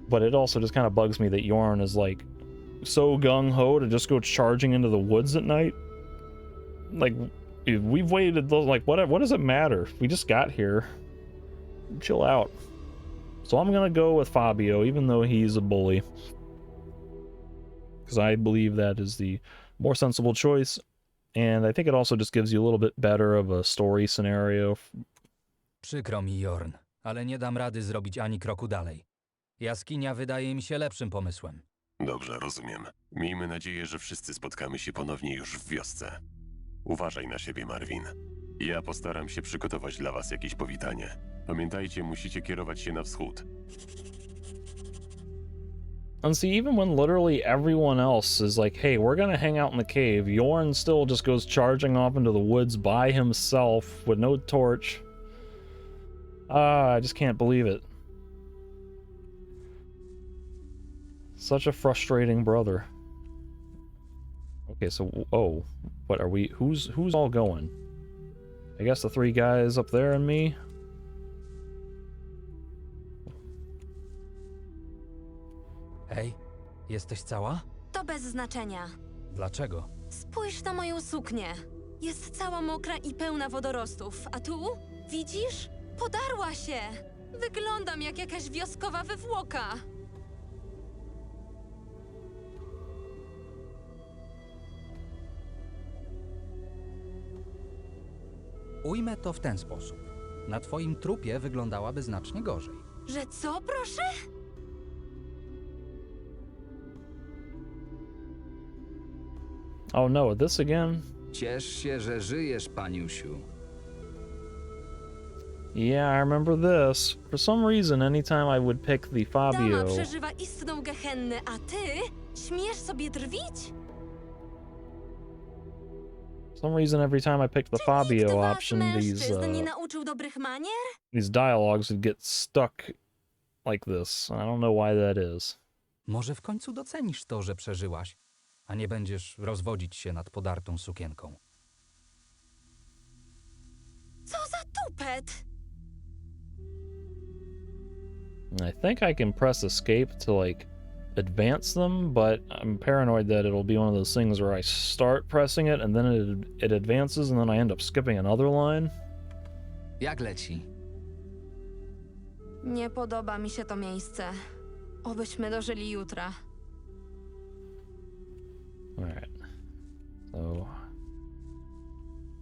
But it also just kind of bugs me that Yorn is like so gung-ho to just go charging into the woods at night. Like, we've waited, like, what does it matter? We just got here. Chill out. So I'm gonna go with Fabio, even though he's a bully. Because I believe that is the more sensible choice. And I think it also just gives you a little bit better of a story scenario. Przykro mi, Jorn, ale nie dam rady zrobić ani kroku dalej. Jaskinia wydaje mi się lepszym pomysłem. Dobrze, rozumiem. Miejmy nadzieję, że wszyscy spotkamy się ponownie już w wiosce. Uważaj na siebie, Marvin. Ja postaram się przygotować dla was jakieś powitanie. Pamiętajcie, musicie kierować się na wschód. And see, even when literally everyone else is like, hey, we're gonna hang out in the cave, Yorn still just goes charging off into the woods by himself with no torch. I just can't believe it. Such a frustrating brother. Okay, so, what are we, who's all going? I guess the three guys up there and me? Hej, jesteś cała? To bez znaczenia. Dlaczego? Spójrz na moją suknię. Jest cała mokra i pełna wodorostów. A tu? Widzisz? Podarła się. Wyglądam jak jakaś wioskowa wywłoka. Ujmę to w ten sposób. Na twoim trupie wyglądałaby znacznie gorzej. Że co, proszę? Oh no, this again? Ciesz się, że żyjesz, paniusiu. Yeah, I remember this. For some reason, anytime I would pick the Fabio... Dama przeżywa istną gehennę, a ty śmiesz sobie drwić? For some reason, every time I picked the Fabio option, nie nauczył dobrych manier? these dialogues would get stuck like this. I don't know why that is. Może w końcu docenisz to, że przeżyłaś, a nie będziesz rozwodzić się nad podartą sukienką. Co za tupet! I think I can press escape to, like, advance them, but I'm paranoid that it'll be one of those things where I start pressing it and then it advances and then I end up skipping another line. Jak leci? Nie podoba mi się to miejsce. Obyśmy dożyli jutra. Alright. So...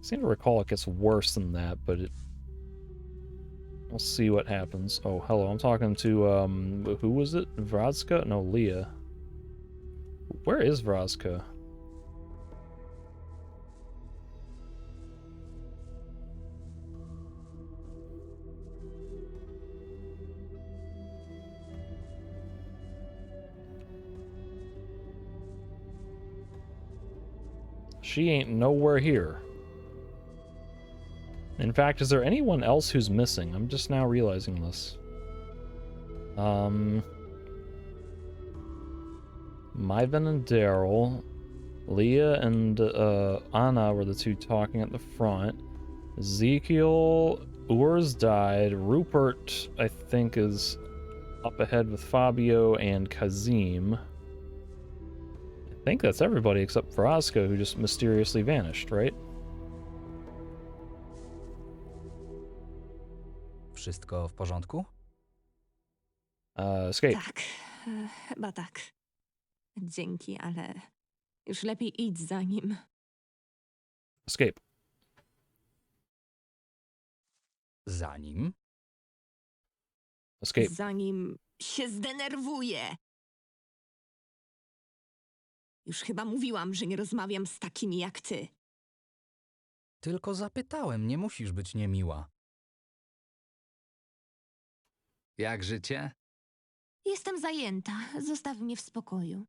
I seem to recall it gets worse than that, but we'll see what happens. Oh, hello, I'm talking to, who was it? Vrazka? No, Leah. Where is Vrazka? She ain't nowhere here. In fact, is there anyone else who's missing? I'm just now realizing this. Myvan and Daryl. Leah and Anna were the two talking at the front. Ezekiel, Urs died. Rupert, I think, is up ahead with Fabio and Kazim. I think that's everybody except for Asuka, who just mysteriously vanished, right? Wszystko w porządku? Escape. Tak, chyba tak. Dzięki, ale już lepiej idź za nim. Escape. Za nim? Escape. Zanim się zdenerwuję. Już chyba mówiłam, że nie rozmawiam z takimi jak ty. Tylko zapytałem, nie musisz być niemiła. Jak życie? Jestem zajęta. Zostaw mnie w spokoju.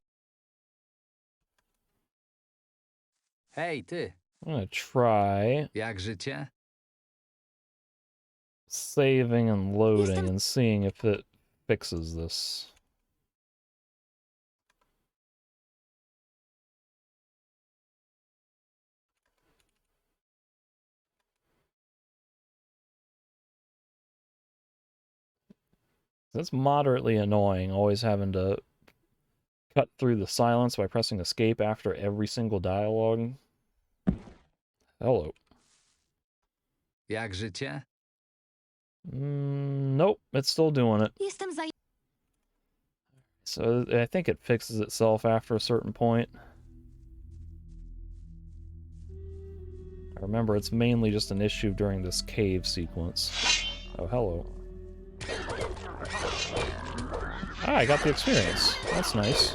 Hej, ty! I'm gonna try Jak życie? saving and loading and seeing if it fixes this. That's moderately annoying, always having to cut through the silence by pressing escape after every single dialogue. Hello. Jak życie? Nope, it's still doing it. Jestem So I think it fixes itself after a certain point. I remember it's mainly just an issue during this cave sequence. Oh, hello. Ah, I got the experience. That's nice.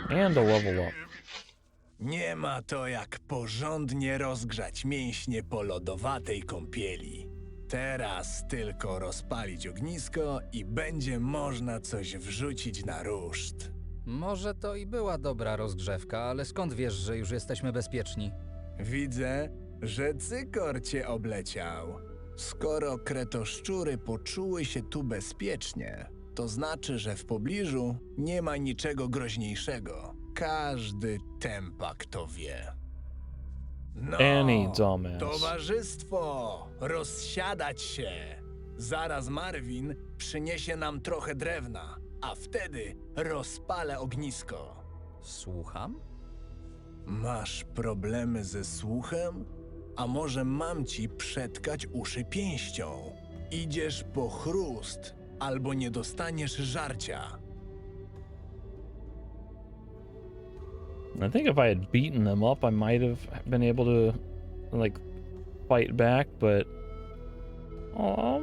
And a level up. Nie ma to jak porządnie rozgrzać mięśnie po lodowatej kąpieli. Teraz tylko rozpalić ognisko i będzie można coś wrzucić na ruszt. Może to i była dobra rozgrzewka, ale skąd wiesz, że już jesteśmy bezpieczni? Widzę, że cykor cię obleciał. Skoro kretoszczury poczuły się tu bezpiecznie, to znaczy, że w pobliżu nie ma niczego groźniejszego. Każdy tempak to wie. No, Any dumbass. towarzystwo, rozsiadać się. Zaraz Marvin przyniesie nam trochę drewna, a wtedy rozpalę ognisko. Słucham? Masz problemy ze słuchem? A może mam ci przetkać uszy pięścią? Idziesz po chrust, albo nie dostaniesz żarcia. I think if I had beaten them up, I might have been able to, like, fight back, but I'll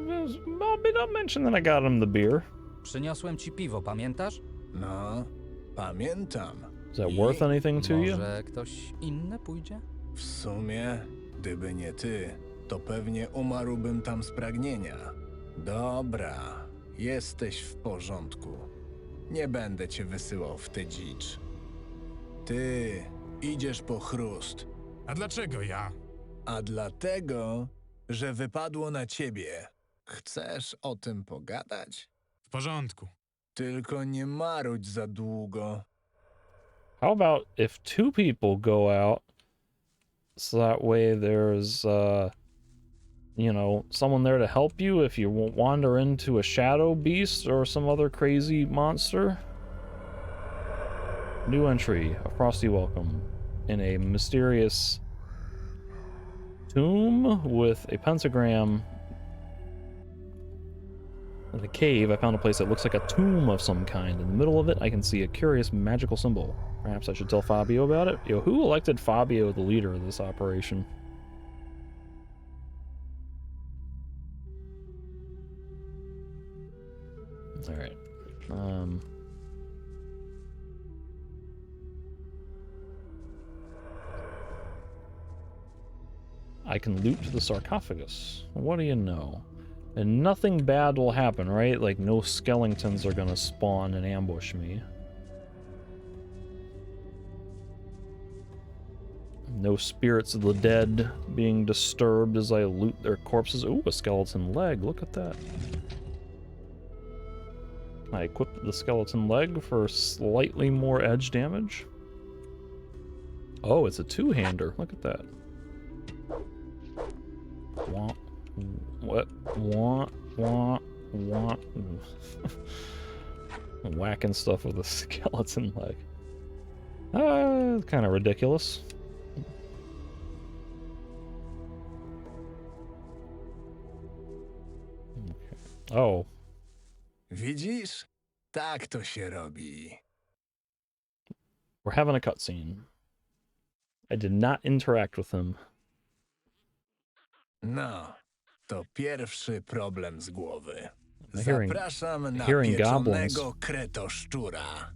mention that I got him the beer. Przyniosłem ci piwo, pamiętasz? No, pamiętam. Is that worth anything to you? Może ktoś inny pójdzie? W sumie, gdyby nie ty, to pewnie umarłbym tam z pragnienia. Dobra, jesteś w porządku. Nie będę cię wysyłał w tę dzicz. Ty idziesz po chrust. A dlaczego ja? A dlatego, że wypadło na ciebie. Chcesz o tym pogadać? W porządku. Tylko nie marudź za długo. How about if two people go out, so that way there's, you know, someone there to help you if you wander into a shadow beast or some other crazy monster? New entry, a frosty welcome. In a mysterious tomb with a pentagram. In the cave, I found a place that looks like a tomb of some kind. In the middle of it, I can see a curious magical symbol. Perhaps I should tell Fabio about it? Yo, who elected Fabio the leader of this operation? Alright. I can loot the sarcophagus. What do you know? And nothing bad will happen, right? Like, no skeletons are gonna spawn and ambush me. No spirits of the dead being disturbed as I loot their corpses. Ooh, a skeleton leg. Look at that. I equipped the skeleton leg for slightly more edge damage. Oh, it's a two-hander. Look at that. Wah, what? Wah, wah, wah. Whacking stuff with a skeleton leg. Kind of ridiculous. Okay. Oh. Widzisz? Tak to się robi. We're having a cutscene. I did not interact with him. No, to pierwszy problem z głowy. Hearing Zapraszam na goblins. pieczonego kretoszczura.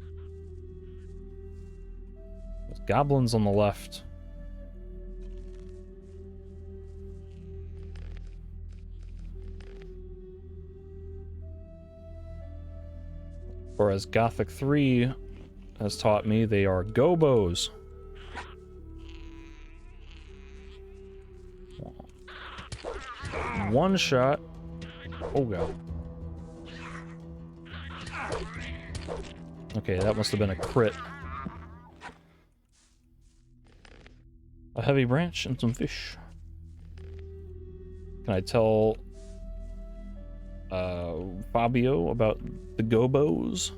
There's goblins on the left. Or as Gothic 3 has taught me, they are gobos. One shot. Oh god. Okay, that must have been a crit. A heavy branch and some fish. Can I tell Fabio about the gobos?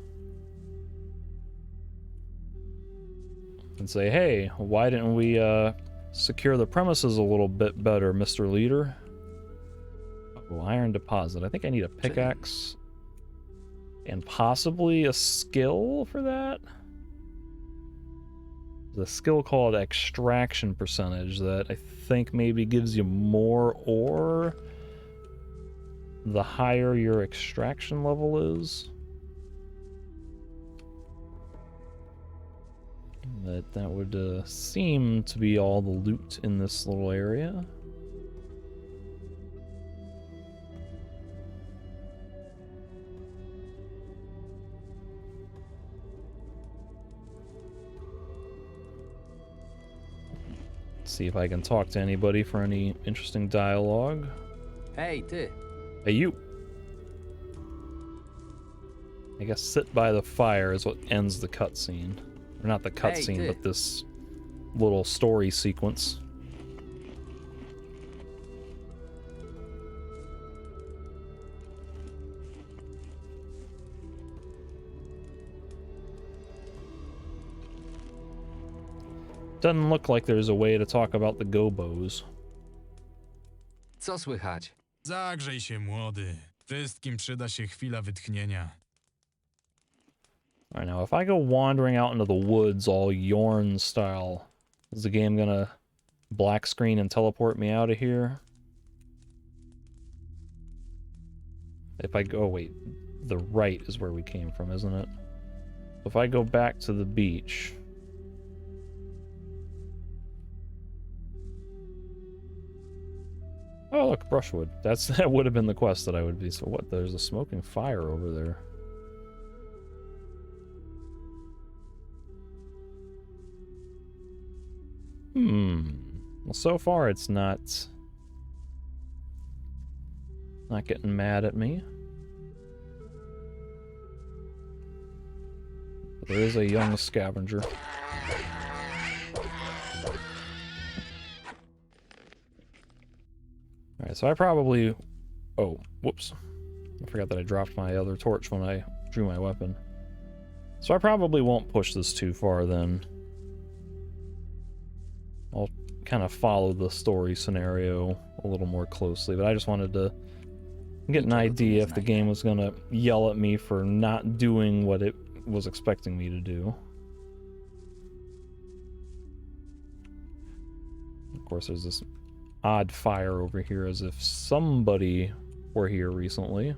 And say, hey, why didn't we secure the premises a little bit better, Mr. Leader? Oh, iron deposit. I think I need a pickaxe and possibly a skill for that. The skill called extraction percentage that I think maybe gives you more ore the higher your extraction level is. That would seem to be all the loot in this little area. See if I can talk to anybody for any interesting dialogue. Hey, ty. Hey, you. I guess sit by the fire is what ends the cutscene. Or not the cutscene, Hey, but this little story sequence. Doesn't look like there's a way to talk about the gobos. Co słychać? Zagrzej się, młody. Wszystkim przyda się chwila wytchnienia. Alright, now if I go wandering out into the woods all Yorn style, is the game gonna black screen and teleport me out of here? If I go, wait, the right is where we came from, isn't it? If I go back to the beach... Oh, look, brushwood. That would have been the quest that I would be. So what? There's a smoking fire over there. Well, so far it's not getting mad at me. But there is a young scavenger. Alright, so I probably... Oh, whoops. I forgot that I dropped my other torch when I drew my weapon. So I probably won't push this too far then. I'll kind of follow the story scenario a little more closely, but I just wanted to get an idea if the game was going to yell at me for not doing what it was expecting me to do. Of course, there's this odd fire over here as if somebody were here recently.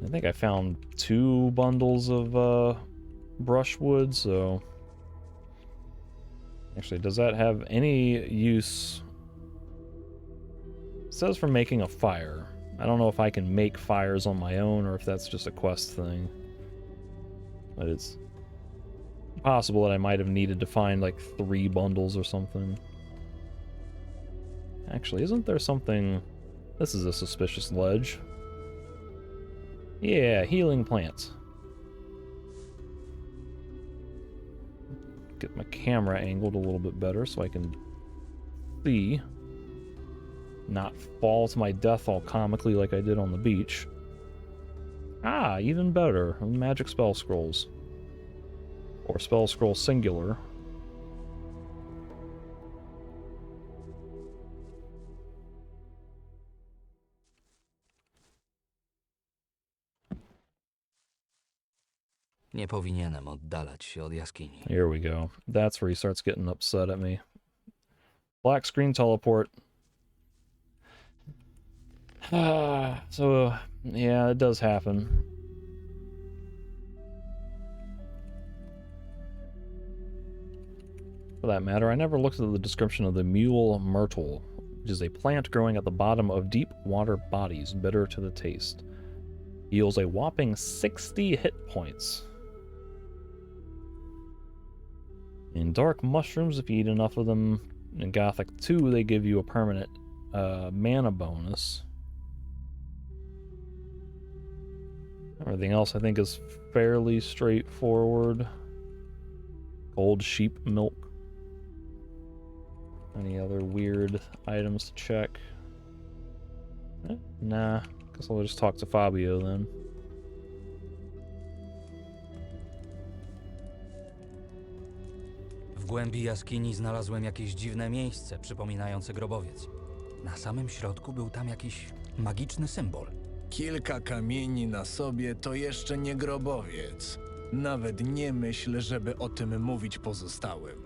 I think I found 2 bundles of brushwood, so... Actually, does that have any use? It says for making a fire. I don't know if I can make fires on my own or if that's just a quest thing. But it's possible that I might have needed to find like 3 bundles or something. Actually, isn't there something... This is a suspicious ledge. Yeah, healing plants. Get my camera angled a little bit better so I can see. Not fall to my death all comically like I did on the beach. Ah, even better. Magic spell scrolls. Or spell scroll singular. Nie powinienem oddalać się od jaskini. Here we go. That's where he starts getting upset at me. Black screen teleport. So, yeah, it does happen. For that matter, I never looked at the description of the mule myrtle, which is a plant growing at the bottom of deep water bodies, bitter to the taste. Heals a whopping 60 hit points. In dark mushrooms, if you eat enough of them, in Gothic 2, they give you a permanent mana bonus. Everything else I think is fairly straightforward. Old sheep milk. Any other weird items to check? Nah, guess I'll just talk to Fabio then. W głębi jaskini znalazłem jakieś dziwne miejsce przypominające grobowiec. Na samym środku był tam jakiś magiczny symbol. Kilka kamieni na sobie to jeszcze nie grobowiec. Nawet nie myśl, żeby o tym mówić pozostałym.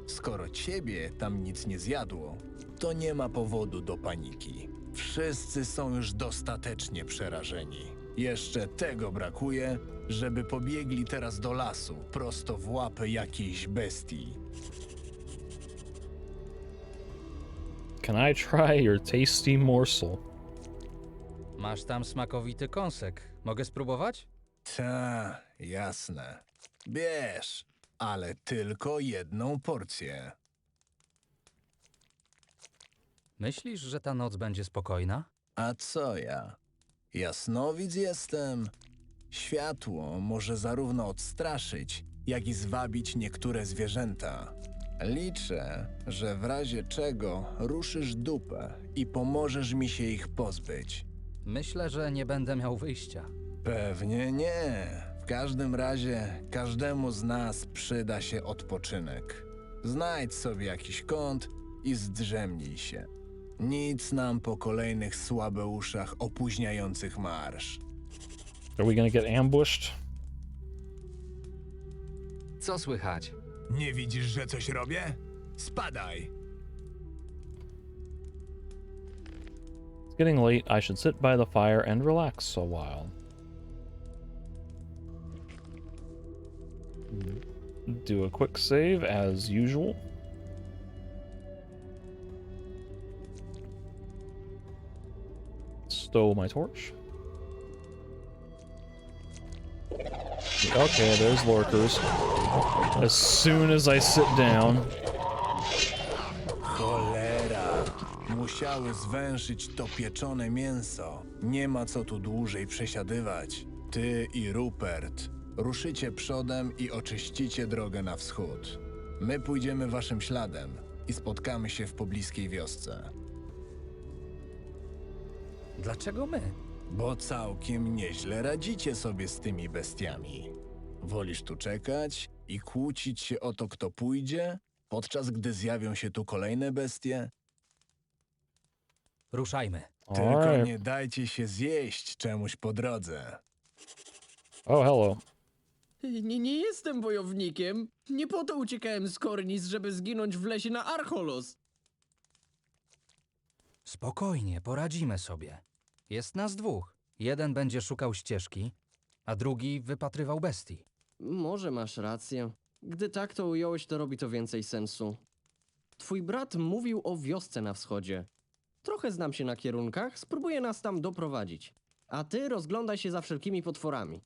Skoro ciebie tam nic nie zjadło, to nie ma powodu do paniki. Wszyscy są już dostatecznie przerażeni. Jeszcze tego brakuje, żeby pobiegli teraz do lasu, prosto w łapy jakiejś bestii. Can I try your tasty morsel? Masz tam smakowity kąsek. Mogę spróbować? Ta, jasne. Bierz, ale tylko jedną porcję. Myślisz, że ta noc będzie spokojna? A co ja? Jasnowidz jestem. Światło może zarówno odstraszyć, jak i zwabić niektóre zwierzęta. Liczę, że w razie czego ruszysz dupę i pomożesz mi się ich pozbyć. Myślę, że nie będę miał wyjścia. Pewnie nie. W każdym razie każdemu z nas przyda się odpoczynek. Znajdź sobie jakiś kąt i zdrzemnij się. Nic nam po kolejnych słabeuszach opóźniających marsz. Are we gonna get ambushed? Co słychać? Nie widzisz, że coś robię? Spadaj! It's getting late. I should sit by the fire and relax a while. Do a quick save as usual. Stow my torch. Okay, there's lurkers. As soon as I sit down. Cholera! Musiały zwęszyć to pieczone mięso. Nie ma co tu dłużej przesiadywać. Ty i Rupert ruszycie przodem i oczyścicie drogę na wschód. My pójdziemy waszym śladem i spotkamy się w pobliskiej wiosce. Dlaczego my? Bo całkiem nieźle radzicie sobie z tymi bestiami. Wolisz tu czekać i kłócić się o to, kto pójdzie, podczas gdy zjawią się tu kolejne bestie? Ruszajmy. Tylko nie dajcie się zjeść czemuś po drodze. Oh, hello. Nie jestem wojownikiem. Nie po to uciekałem z Kornis, żeby zginąć w lesie na Archolos. Spokojnie, poradzimy sobie. Jest nas dwóch. Jeden będzie szukał ścieżki, a drugi wypatrywał bestii. Może masz rację. Gdy tak to ująłeś, to robi to więcej sensu. Twój brat mówił o wiosce na wschodzie. Trochę znam się na kierunkach, spróbuję nas tam doprowadzić. A ty rozglądaj się za wszelkimi potworami.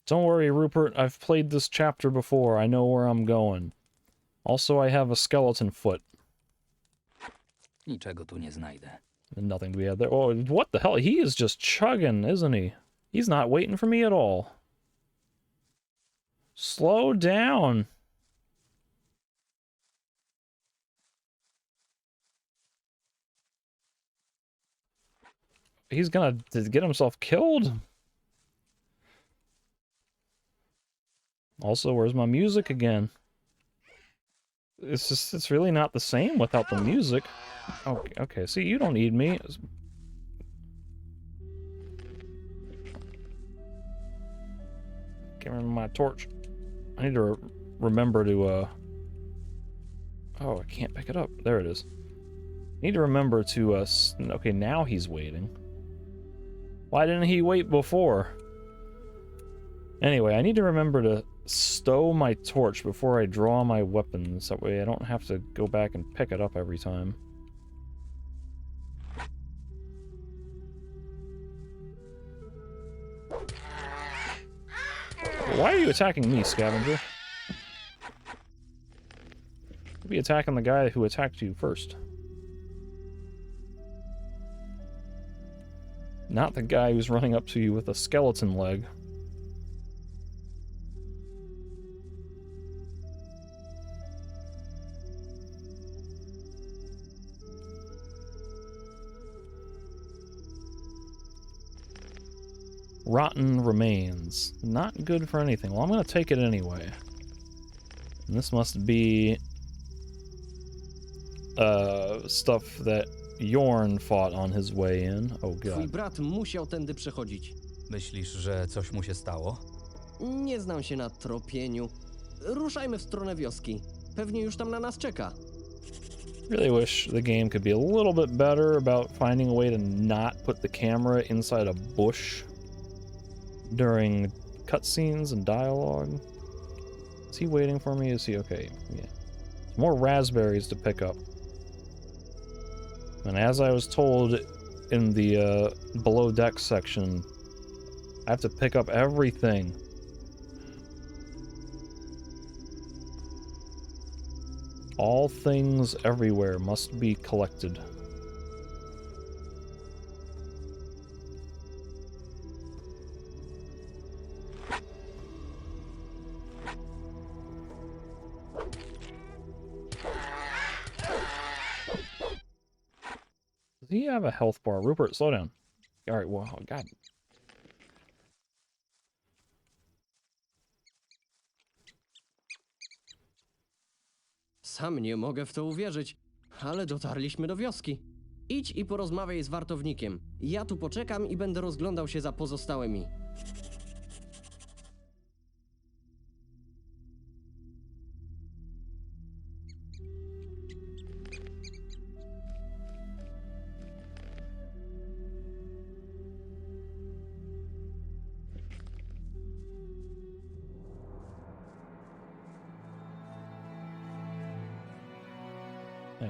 Don't worry, Rupert. I've played this chapter before. I know where I'm going. Also, I have a skeleton foot. Niczego tu nie znajdę. And nothing to be had there. Oh, what the hell? He is just chugging, isn't he? He's not waiting for me at all. Slow down. He's gonna get himself killed. Also, where's my music again? It's really not the same without the music. Okay, see, you don't need me. Give me my torch. I need to remember to, oh, I can't pick it up. There it is. I need to remember to, okay, now he's waiting. Why didn't he wait before? Anyway, I need to remember to stow my torch before I draw my weapons. That way I don't have to go back and pick it up every time. Why are you attacking me, scavenger? You'll be attacking the guy who attacked you first. Not the guy who's running up to you with a skeleton leg. Rotten remains. Not good for anything. Well, I'm gonna take it anyway. And this must be stuff that Jorn fought on his way in. Oh Twój god. brat musiał tędy przechodzić. Myślisz, że coś mu się stało? Nie znam się na tropieniu. Ruszajmy w stronę wioski. Pewnie już tam na nas czeka. Really wish the game could be a little bit better about finding a way to not put the camera inside a bush during cutscenes and dialogue. Is he waiting for me? Is he okay? Yeah. More raspberries to pick up. And as I was told in the below deck section, I have to pick up everything. All things everywhere must be collected. Does he have a health bar? Rupert, slow down. Alright, well, god. Sam nie mogę w to uwierzyć, ale dotarliśmy do wioski. Idź i porozmawiaj z wartownikiem. Ja tu poczekam i będę rozglądał się za pozostałymi.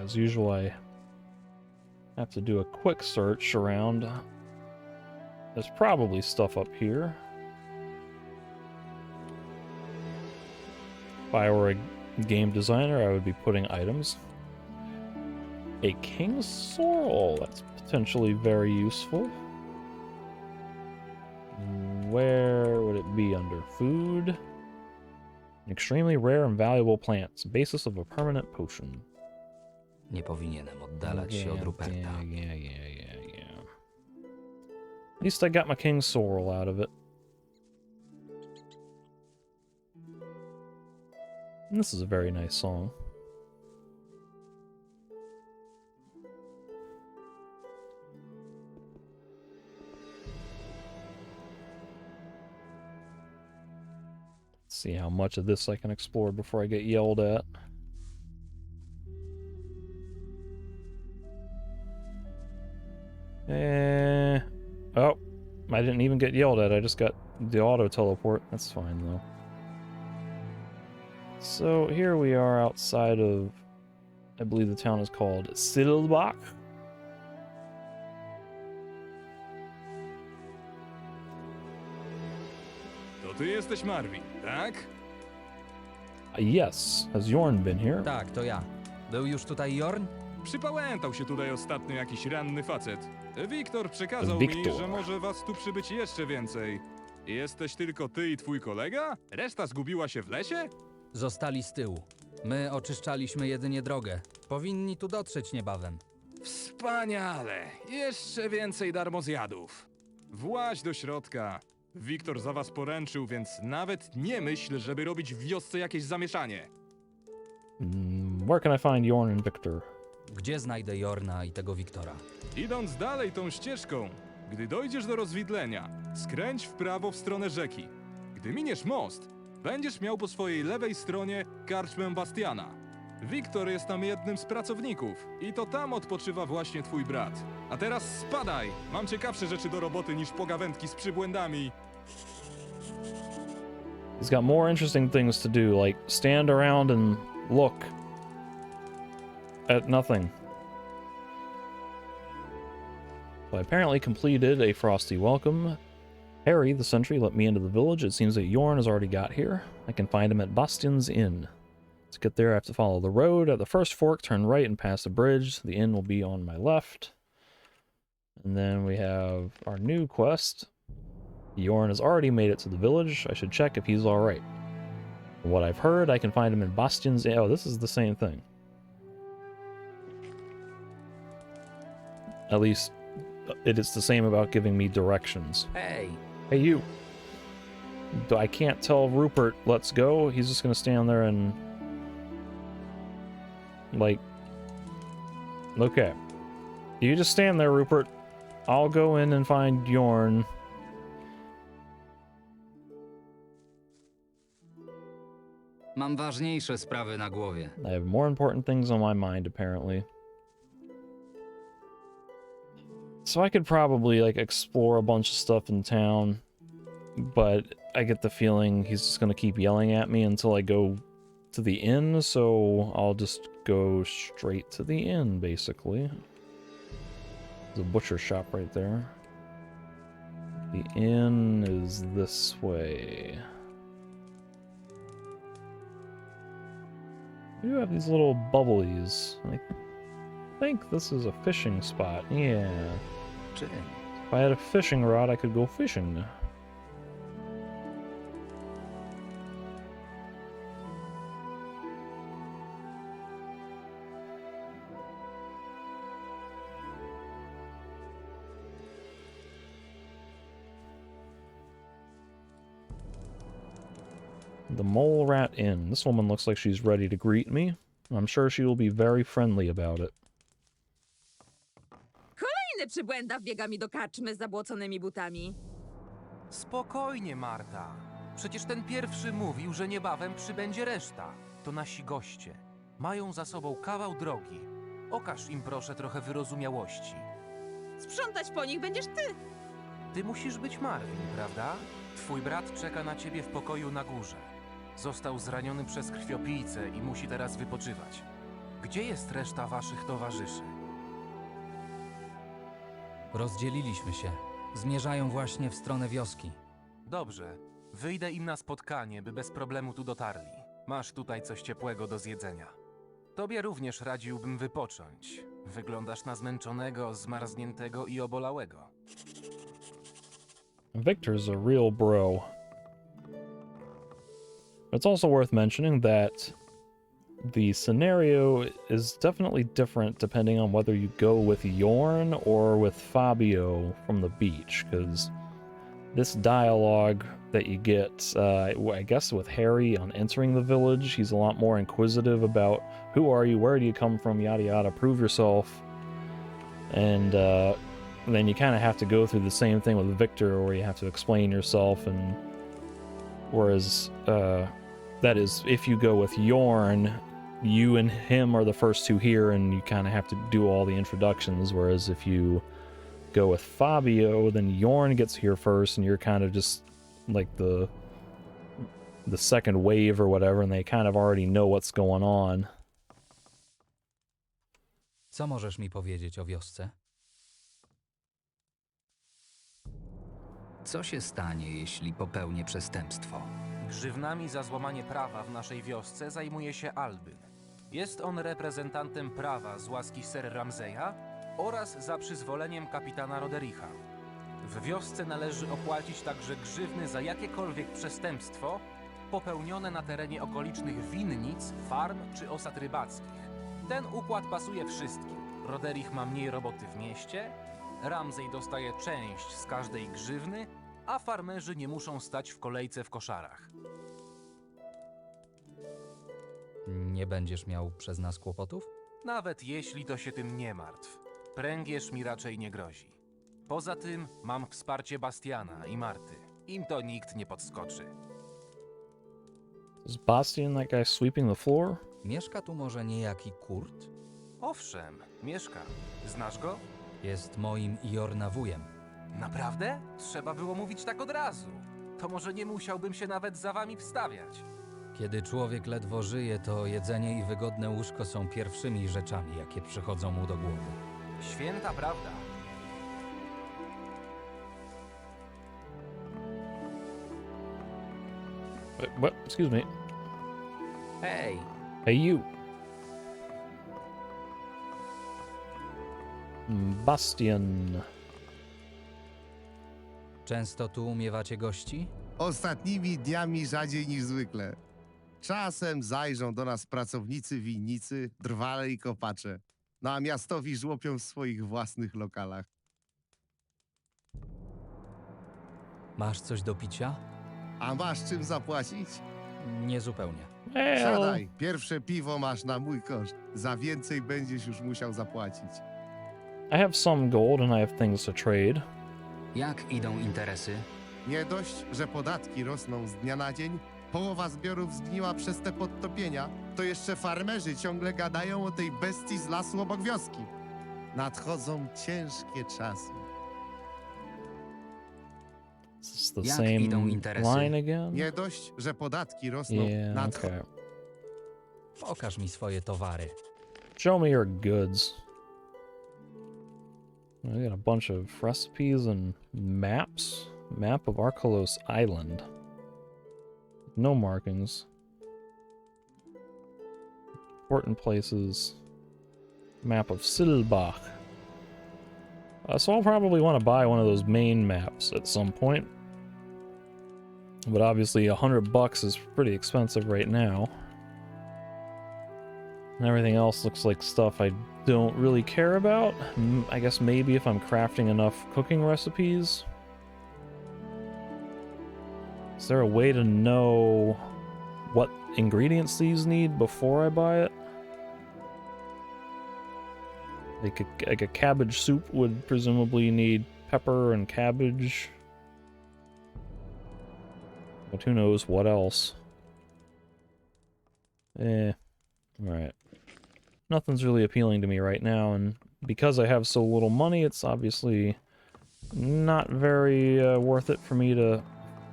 As usual, I have to do a quick search around. There's probably stuff up here. If I were a game designer, I would be putting items. A king's sorrel, that's potentially very useful. Where would it be under? Food. An extremely rare and valuable plant. It's the basis of a permanent potion. Nie powinienem oddalać się od Ruperta. Yeah. At least I got my king's sorrel out of it. And this is a very nice song. Let's see how much of this I can explore before I get yelled at. Oh, I didn't even get yelled at. I just got the auto teleport. That's fine though. So here we are outside of, I believe the town is called Silbach. To To ty jesteś Marvin, tak? Yes. Has Jorn been here? Tak, to ja. Był już tutaj Jorn? Przypałętał się tutaj ostatnio jakiś ranny facet. Wiktor przekazał mi, że może was tu przybyć jeszcze więcej. Jesteś tylko ty i twój kolega? Reszta zgubiła się w lesie? Zostali z tyłu. My oczyszczaliśmy jedynie drogę. Powinni tu dotrzeć niebawem. Wspaniale! Jeszcze więcej darmozjadów. Właź do środka. Wiktor za was poręczył, więc nawet nie myśl, żeby robić w wiosce jakieś zamieszanie. Where can I find Jorn and Victor? Gdzie znajdę Jorna i tego Wiktora? Idąc dalej tą ścieżką, gdy dojdziesz do rozwidlenia, skręć w prawo w stronę rzeki. Gdy miniesz most, będziesz miał po swojej lewej stronie karczmę Bastiana. Wiktor jest tam jednym z pracowników i to tam odpoczywa właśnie twój brat. A teraz spadaj! Mam ciekawsze rzeczy do roboty niż pogawędki z przybłędami. He's got more interesting things to do, like stand around and look at nothing. So I apparently completed a frosty welcome. Harry, the sentry, let me into the village. It seems that Jorn has already got here. I can find him at Bastian's Inn. To get there, I have to follow the road. At the first fork, turn right and pass the bridge. The inn will be on my left. And then we have our new quest. Jorn has already made it to the village. I should check if he's alright. From what I've heard, I can find him in Bastian's Inn. Oh, this is the same thing. At least, it is the same about giving me directions. Hey! Hey, you! I can't tell Rupert, let's go. He's just gonna stand there and... like... Okay. You just stand there, Rupert. I'll go in and find Jorn. Mam ważniejsze sprawy na głowie. I have more important things on my mind, apparently. So I could probably, like, explore a bunch of stuff in town, but I get the feeling he's just gonna keep yelling at me until I go to the inn, so I'll just go straight to the inn, basically. There's a butcher shop right there. The inn is this way. We do have these little bubblies. I think this is a fishing spot. Yeah. If I had a fishing rod, I could go fishing. The Mole Rat Inn. This woman looks like she's ready to greet me. I'm sure she will be very friendly about it. Kolejny przybłęda wbiega mi do karczmy z zabłoconymi butami. Spokojnie, Marta. Przecież ten pierwszy mówił, że niebawem przybędzie reszta. To nasi goście. Mają za sobą kawał drogi. Okaż im proszę trochę wyrozumiałości. Sprzątać po nich będziesz ty. Ty musisz być Marvin, prawda? Twój brat czeka na ciebie w pokoju na górze. Został zraniony przez krwiopijcę i musi teraz wypoczywać. Gdzie jest reszta waszych towarzyszy? Rozdzieliliśmy się. Zmierzają właśnie w stronę wioski. Dobrze. Wyjdę im na spotkanie, by bez problemu tu dotarli. Masz tutaj coś ciepłego do zjedzenia. Tobie również radziłbym wypocząć. Wyglądasz na zmęczonego, zmarzniętego i obolałego. Victor's a real bro. It's also worth mentioning that the scenario is definitely different depending on whether you go with Jorn or with Fabio from the beach, because this dialogue that you get, I guess with Harry on entering the village, he's a lot more inquisitive about who are you, where do you come from, yada yada, prove yourself. And then you kind of have to go through the same thing with Victor, where you have to explain yourself, and whereas that is, if you go with Jorn, you and him are the first two here, and you kind of have to do all the introductions, whereas if you go with Fabio, then Jorn gets here first, and you're kind of just like the second wave or whatever, and they kind of already know what's going on. Co możesz mi powiedzieć o wiosce? Co się stanie, jeśli popełnię przestępstwo? Grzywnami za złamanie prawa w naszej wiosce zajmuje się Albyn. Jest on reprezentantem prawa z łaski Sir Ramseya oraz za przyzwoleniem kapitana Rodericha. W wiosce należy opłacić także grzywny za jakiekolwiek przestępstwo popełnione na terenie okolicznych winnic, farm czy osad rybackich. Ten układ pasuje wszystkim. Roderich ma mniej roboty w mieście, Ramsey dostaje część z każdej grzywny, a farmerzy nie muszą stać w kolejce w koszarach. Nie będziesz miał przez nas kłopotów? Nawet jeśli to się tym nie martw. Pręgierz mi raczej nie grozi. Poza tym mam wsparcie Bastiana i Marty. Im to nikt nie podskoczy. Is Bastian that guy sweeping the floor? Mieszka tu może niejaki Kurt? Owszem, mieszka. Znasz go? Jest moim Jorna-wujem. Naprawdę? Trzeba było mówić tak od razu. To może nie musiałbym się nawet za wami wstawiać. Kiedy człowiek ledwo żyje, to jedzenie i wygodne łóżko są pierwszymi rzeczami, jakie przychodzą mu do głowy. Święta prawda. What? Excuse me. Hej! Hey, you. Bastian. Często tu umiewacie gości? Ostatnimi dniami rzadziej niż zwykle. Czasem zajrzą do nas pracownicy winnicy, drwale i kopacze. No a miastowi żłopią w swoich własnych lokalach. Masz coś do picia? A masz czym zapłacić? Niezupełnie. Siadaj, pierwsze piwo masz na mój koszt. Za więcej będziesz już musiał zapłacić. I have some gold and I have things to trade. Jak idą interesy? Nie dość, że podatki rosną z dnia na dzień, połowa zbiorów zgniła przez te podtopienia, to jeszcze farmerzy ciągle gadają o tej bestii z lasu obok wioski. Nadchodzą ciężkie czasy. Is this the Jak same idą interesy? line again? Nie dość, że podatki rosną, Yeah, okay. Pokaż mi swoje towary. Show me your goods. I got a bunch of recipes and maps. Map of Archolos Island. No markings. Important places. Map of Silbach. So I'll probably want to buy one of those main maps at some point. But obviously $100 is pretty expensive right now. And everything else looks like stuff I don't really care about. I guess maybe if I'm crafting enough cooking recipes. Is there a way to know what ingredients these need before I buy it? Like a cabbage soup would presumably need pepper and cabbage. But who knows what else. Alright. Nothing's really appealing to me right now, and because I have so little money, it's obviously not very worth it for me to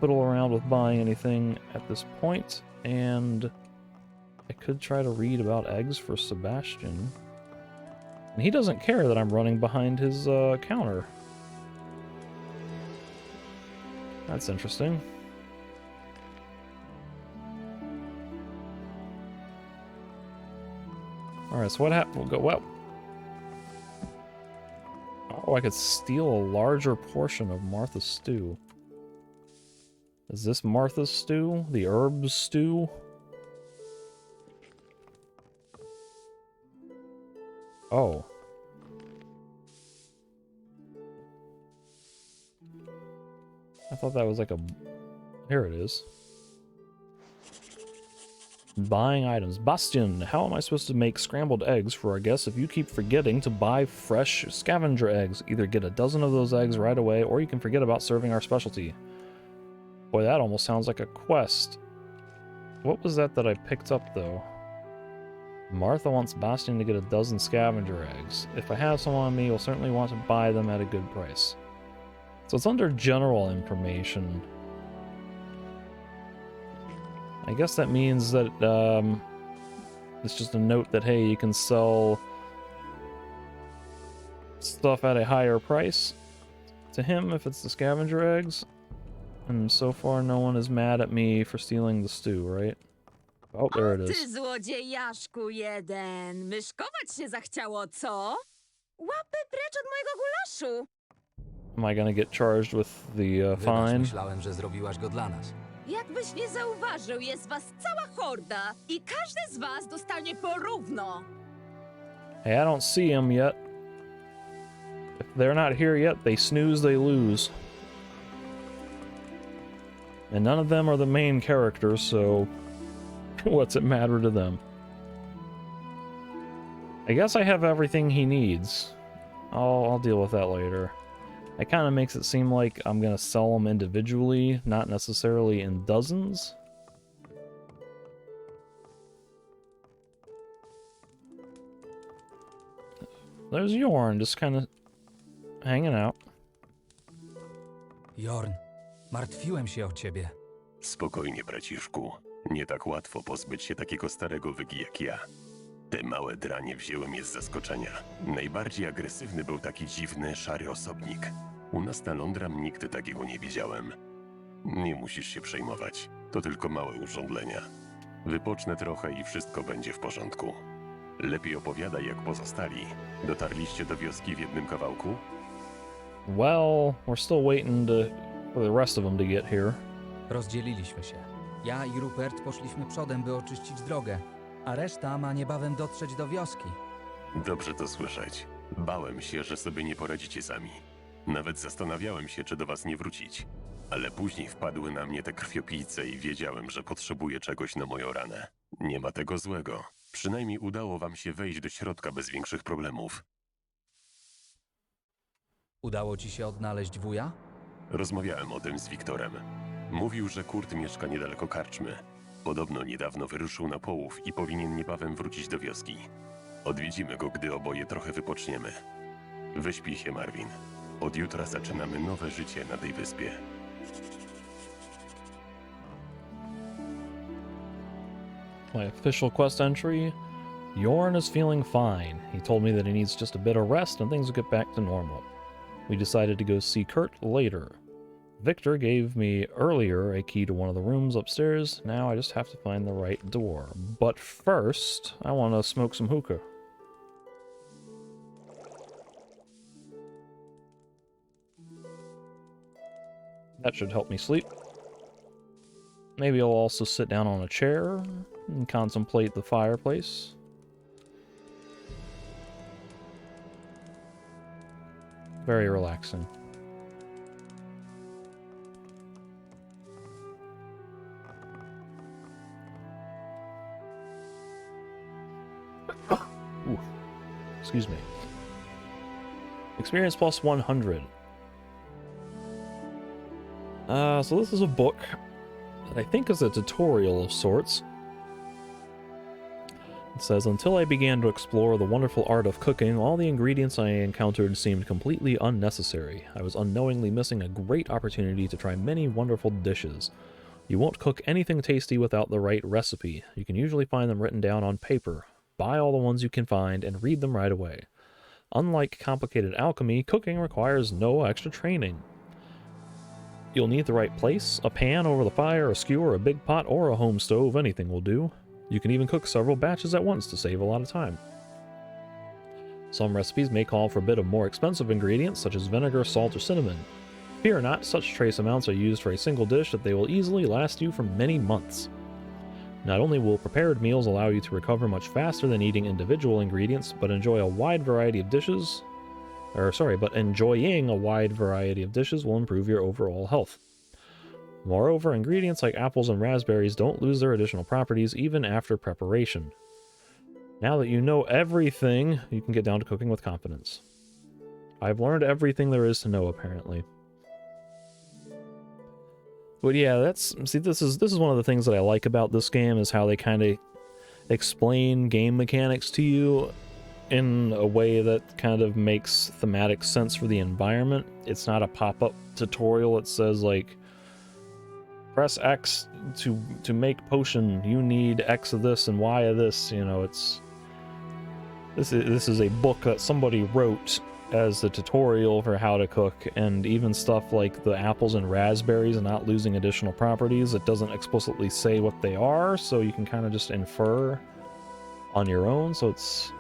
fiddle around with buying anything at this point. And I could try to read about eggs for Sebastian. And he doesn't care that I'm running behind his counter. That's interesting. Alright, so what happened? We'll go, well. Oh, I could steal a larger portion of Martha's stew. Is this Martha's stew? The herbs stew? Oh. I thought that was like a... Here it is. Buying items. Bastian, how am I supposed to make scrambled eggs for our guests if you keep forgetting to buy fresh scavenger eggs? Either get a dozen of those eggs right away, or you can forget about serving our specialty. Boy, that almost sounds like a quest. What was that I picked up, though? Martha wants Bastian to get a dozen scavenger eggs. If I have some on me, you'll certainly want to buy them at a good price. So it's under general information. I guess that means that it's just a note that, hey, you can sell stuff at a higher price to him if it's the scavenger eggs. And so far no one is mad at me for stealing the stew, right? Oh, there it Ty is. złodziejaszku jeden! Myszkować się zachciało, co? Łapy precz od mojego gulaszu! Am I gonna get charged with the Wybacz, fine? myślałem, że zrobiłaś go dla nas. Jakbyś nie zauważył, jest was cała horda i każdy z was dostanie porówno. Hey, I don't see them yet. If they're not here yet, they snooze, they lose. And none of them are the main characters, so what's it matter to them? I guess I have everything he needs. I'll deal with that later. It kind of makes it seem like I'm gonna sell them individually, not necessarily in dozens. There's Yorn, just kind of hanging out. Jorn, martwiłem się o ciebie. Spokojnie, braciszku. Nie tak łatwo pozbyć się takiego starego wygi jak ja. Te małe dranie wzięły mnie z zaskoczenia. Najbardziej agresywny był taki dziwny, szary osobnik. U nas na Lądram nigdy takiego nie widziałem. Nie musisz się przejmować. To tylko małe urządlenia. Wypocznę trochę i wszystko będzie w porządku. Lepiej opowiadaj jak pozostali. Dotarliście do wioski w jednym kawałku? Well, we're still waiting for the rest of them to get here. Rozdzieliliśmy się. Ja i Rupert poszliśmy przodem, by oczyścić drogę, a reszta ma niebawem dotrzeć do wioski. Dobrze to słyszeć. Bałem się, że sobie nie poradzicie sami. Nawet zastanawiałem się, czy do was nie wrócić. Ale później wpadły na mnie te krwiopijce i wiedziałem, że potrzebuję czegoś na moją ranę. Nie ma tego złego. Przynajmniej udało wam się wejść do środka bez większych problemów. Udało ci się odnaleźć wuja? Rozmawiałem o tym z Wiktorem. Mówił, że Kurt mieszka niedaleko karczmy. Podobno niedawno wyruszył na połów i powinien niebawem wrócić do wioski. Odwiedzimy go, gdy oboje trochę wypoczniemy. Wyśpij się, Marvin. Od jutra zaczynamy nowe życie na tej wyspie. My official quest entry, Yorn is feeling fine. He told me that he needs just a bit of rest and things will get back to normal. We decided to go see Kurt later. Victor gave me earlier a key to one of the rooms upstairs. Now I just have to find the right door. But first, I want to smoke some hookah. That should help me sleep. Maybe I'll also sit down on a chair and contemplate the fireplace. Very relaxing. Ooh. Excuse me. Experience plus 100. So this is a book that I think is a tutorial of sorts. It says, until I began to explore the wonderful art of cooking, all the ingredients I encountered seemed completely unnecessary. I was unknowingly missing a great opportunity to try many wonderful dishes. You won't cook anything tasty without the right recipe. You can usually find them written down on paper. Buy all the ones you can find and read them right away. Unlike complicated alchemy, cooking requires no extra training. You'll need the right place, a pan over the fire, a skewer, a big pot, or a home stove, anything will do. You can even cook several batches at once to save a lot of time. Some recipes may call for a bit of more expensive ingredients, such as vinegar, salt, or cinnamon. Fear not, such trace amounts are used for a single dish that they will easily last you for many months. Not only will prepared meals allow you to recover much faster than eating individual ingredients, but enjoying a wide variety of dishes will improve your overall health. Moreover, ingredients like apples and raspberries don't lose their additional properties even after preparation. Now that you know everything, you can get down to cooking with confidence. I've learned everything there is to know, apparently. But yeah, this is one of the things that I like about this game, is how they kind of explain game mechanics to you in a way that kind of makes thematic sense for the environment. It's not a pop-up tutorial. It says, like, press X to make potion. You need X of this and Y of this. You know, this is a book that somebody wrote as the tutorial for how to cook, and even stuff like the apples and raspberries and not losing additional properties, it doesn't explicitly say what they are, so you can kind of just infer on your own, so it's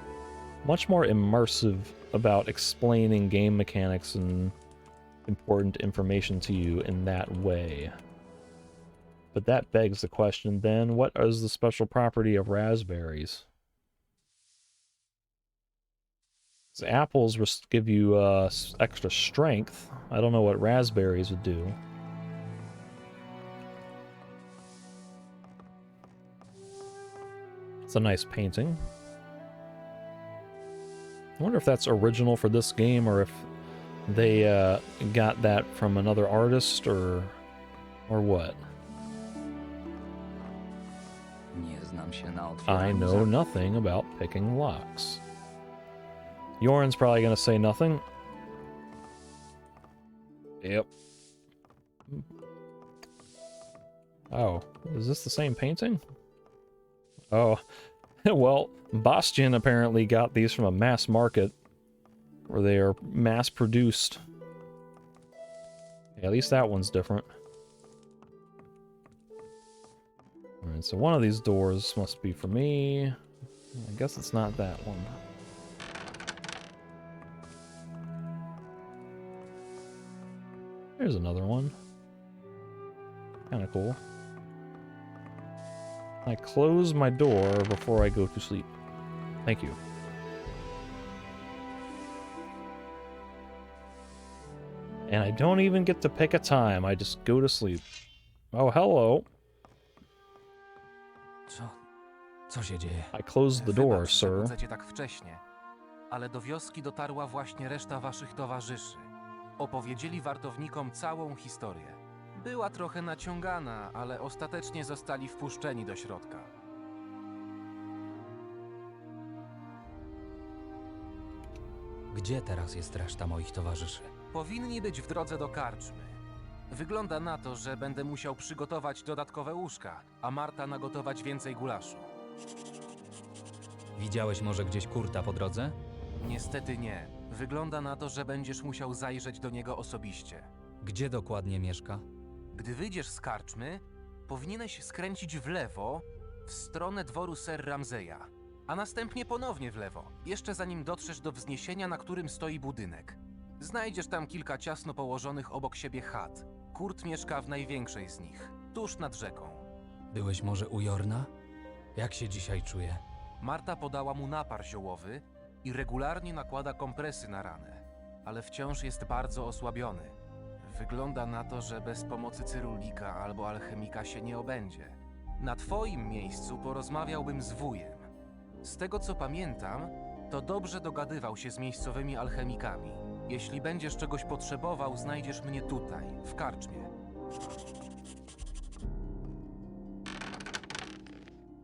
much more immersive about explaining game mechanics and important information to you in that way. But that begs the question then, what is the special property of raspberries? So apples give you extra strength. I don't know what raspberries would do. It's a nice painting. I wonder if that's original for this game or if they got that from another artist or what. I know nothing about picking locks. Yorn's probably gonna say nothing. Yep. Oh, is this the same painting? Oh, well, Bastian apparently got these from a mass market where they are mass produced. Yeah, at least that one's different. Alright, so one of these doors must be for me. I guess it's not that one. There's another one. Kinda cool. I close my door before I go to sleep. Thank you. And I don't even get to pick a time, I just go to sleep. Oh, hello. Co się dzieje? I closed the door, Wybacz, że sir. budzę cię tak wcześnie, ale do wioski dotarła właśnie reszta waszych towarzyszy. Opowiedzieli wartownikom całą historię. Była trochę naciągana, ale ostatecznie zostali wpuszczeni do środka. Gdzie teraz jest reszta moich towarzyszy? Powinni być w drodze do karczmy. Wygląda na to, że będę musiał przygotować dodatkowe łóżka, a Marta nagotować więcej gulaszu. Widziałeś może gdzieś Kurta po drodze? Niestety nie. Wygląda na to, że będziesz musiał zajrzeć do niego osobiście. Gdzie dokładnie mieszka? Gdy wyjdziesz z karczmy, powinieneś skręcić w lewo w stronę dworu Sir Ramseya, a następnie ponownie w lewo, jeszcze zanim dotrzesz do wzniesienia, na którym stoi budynek. Znajdziesz tam kilka ciasno położonych obok siebie chat. Kurt mieszka w największej z nich, tuż nad rzeką. Byłeś może u Jorna? Jak się dzisiaj czuje? Marta podała mu napar ziołowy i regularnie nakłada kompresy na ranę, ale wciąż jest bardzo osłabiony. Wygląda na to, że bez pomocy cyrulika albo alchemika się nie obędzie. Na twoim miejscu porozmawiałbym z wujem. Z tego co pamiętam, to dobrze dogadywał się z miejscowymi alchemikami. Jeśli będziesz czegoś potrzebował, znajdziesz mnie tutaj, w karczmie.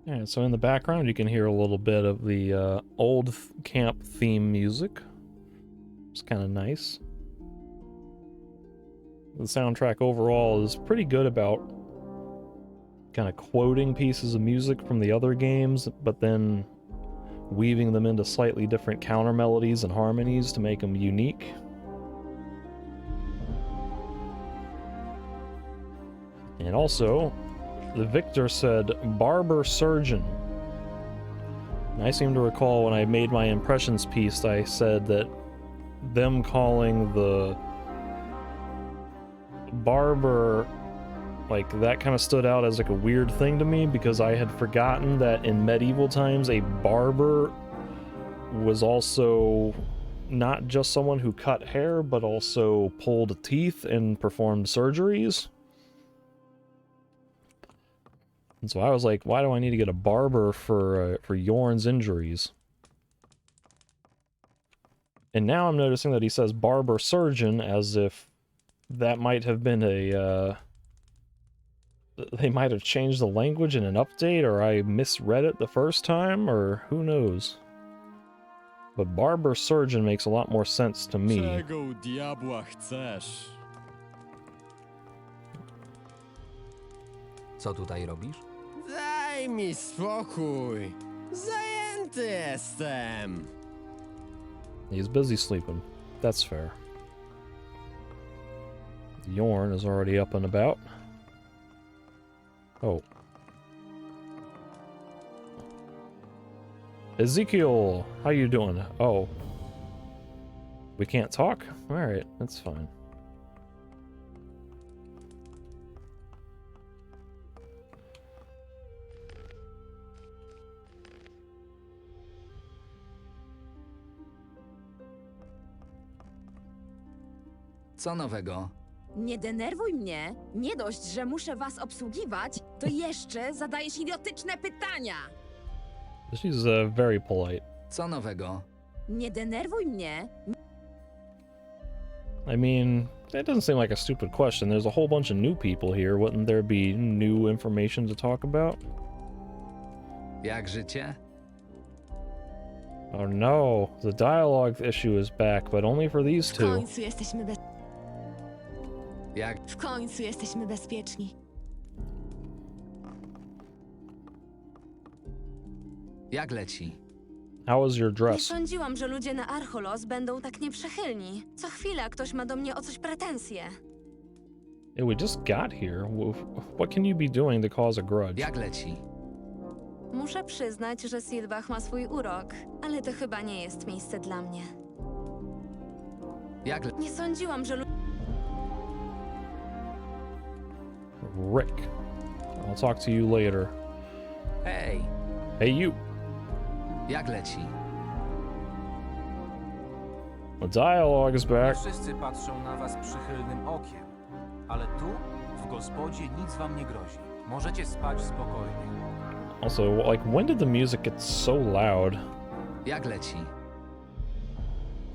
Yeah, so in the background you can hear a little bit of the old camp theme music. It's kind of nice. The soundtrack overall is pretty good about kind of quoting pieces of music from the other games, but then weaving them into slightly different counter melodies and harmonies to make them unique. And also, the Victor said barber surgeon. And I seem to recall when I made my impressions piece, I said that them calling the barber, like, that kind of stood out as like a weird thing to me because I had forgotten that in medieval times a barber was also not just someone who cut hair but also pulled teeth and performed surgeries. And so I was like, why do I need to get a barber for Yorn's injuries? And now I'm noticing that he says barber surgeon as if that might have been a they might have changed the language in an update, or I misread it the first time, or who knows. But barber surgeon makes a lot more sense to me. Czego diabła chcesz? Co tutaj robisz? Daj mi spokój. Zajęty jestem. He's busy sleeping. that's fair. Yorn is already up and about. Oh. Ezekiel, how you doing? Oh. We can't talk? Alright, that's fine. Co nowego? Nie denerwuj mnie. Nie dość, że muszę was obsługiwać, to jeszcze zadajesz idiotyczne pytania. She's very polite. Co nowego? Nie denerwuj mnie. I mean, that doesn't seem like a stupid question. There's a whole bunch of new people here. Wouldn't there be new information to talk about? Jak życie? Oh no, the dialogue issue is back, but only for these W two. końcu jesteśmy Jak? W końcu jesteśmy bezpieczni. Jak leci? How was your Nie dress? sądziłam, że ludzie na Archolos będą tak nieprzychylni. Co chwila ktoś ma do mnie o coś pretensje. Hey, we just got here. What can you be doing to cause a grudge? Jak leci? Muszę przyznać, że Silvach ma swój urok, ale to chyba nie jest miejsce dla mnie. Jak Nie sądziłam, że Rick. I'll talk to you later. Hej, Hey you. jak leci? The dialogue is Nie back. wszyscy patrzą na was przychylnym okiem, ale tu, w gospodzie, nic wam nie grozi. Możecie spać spokojnie. Also, like, when did the music get so loud? Jak leci?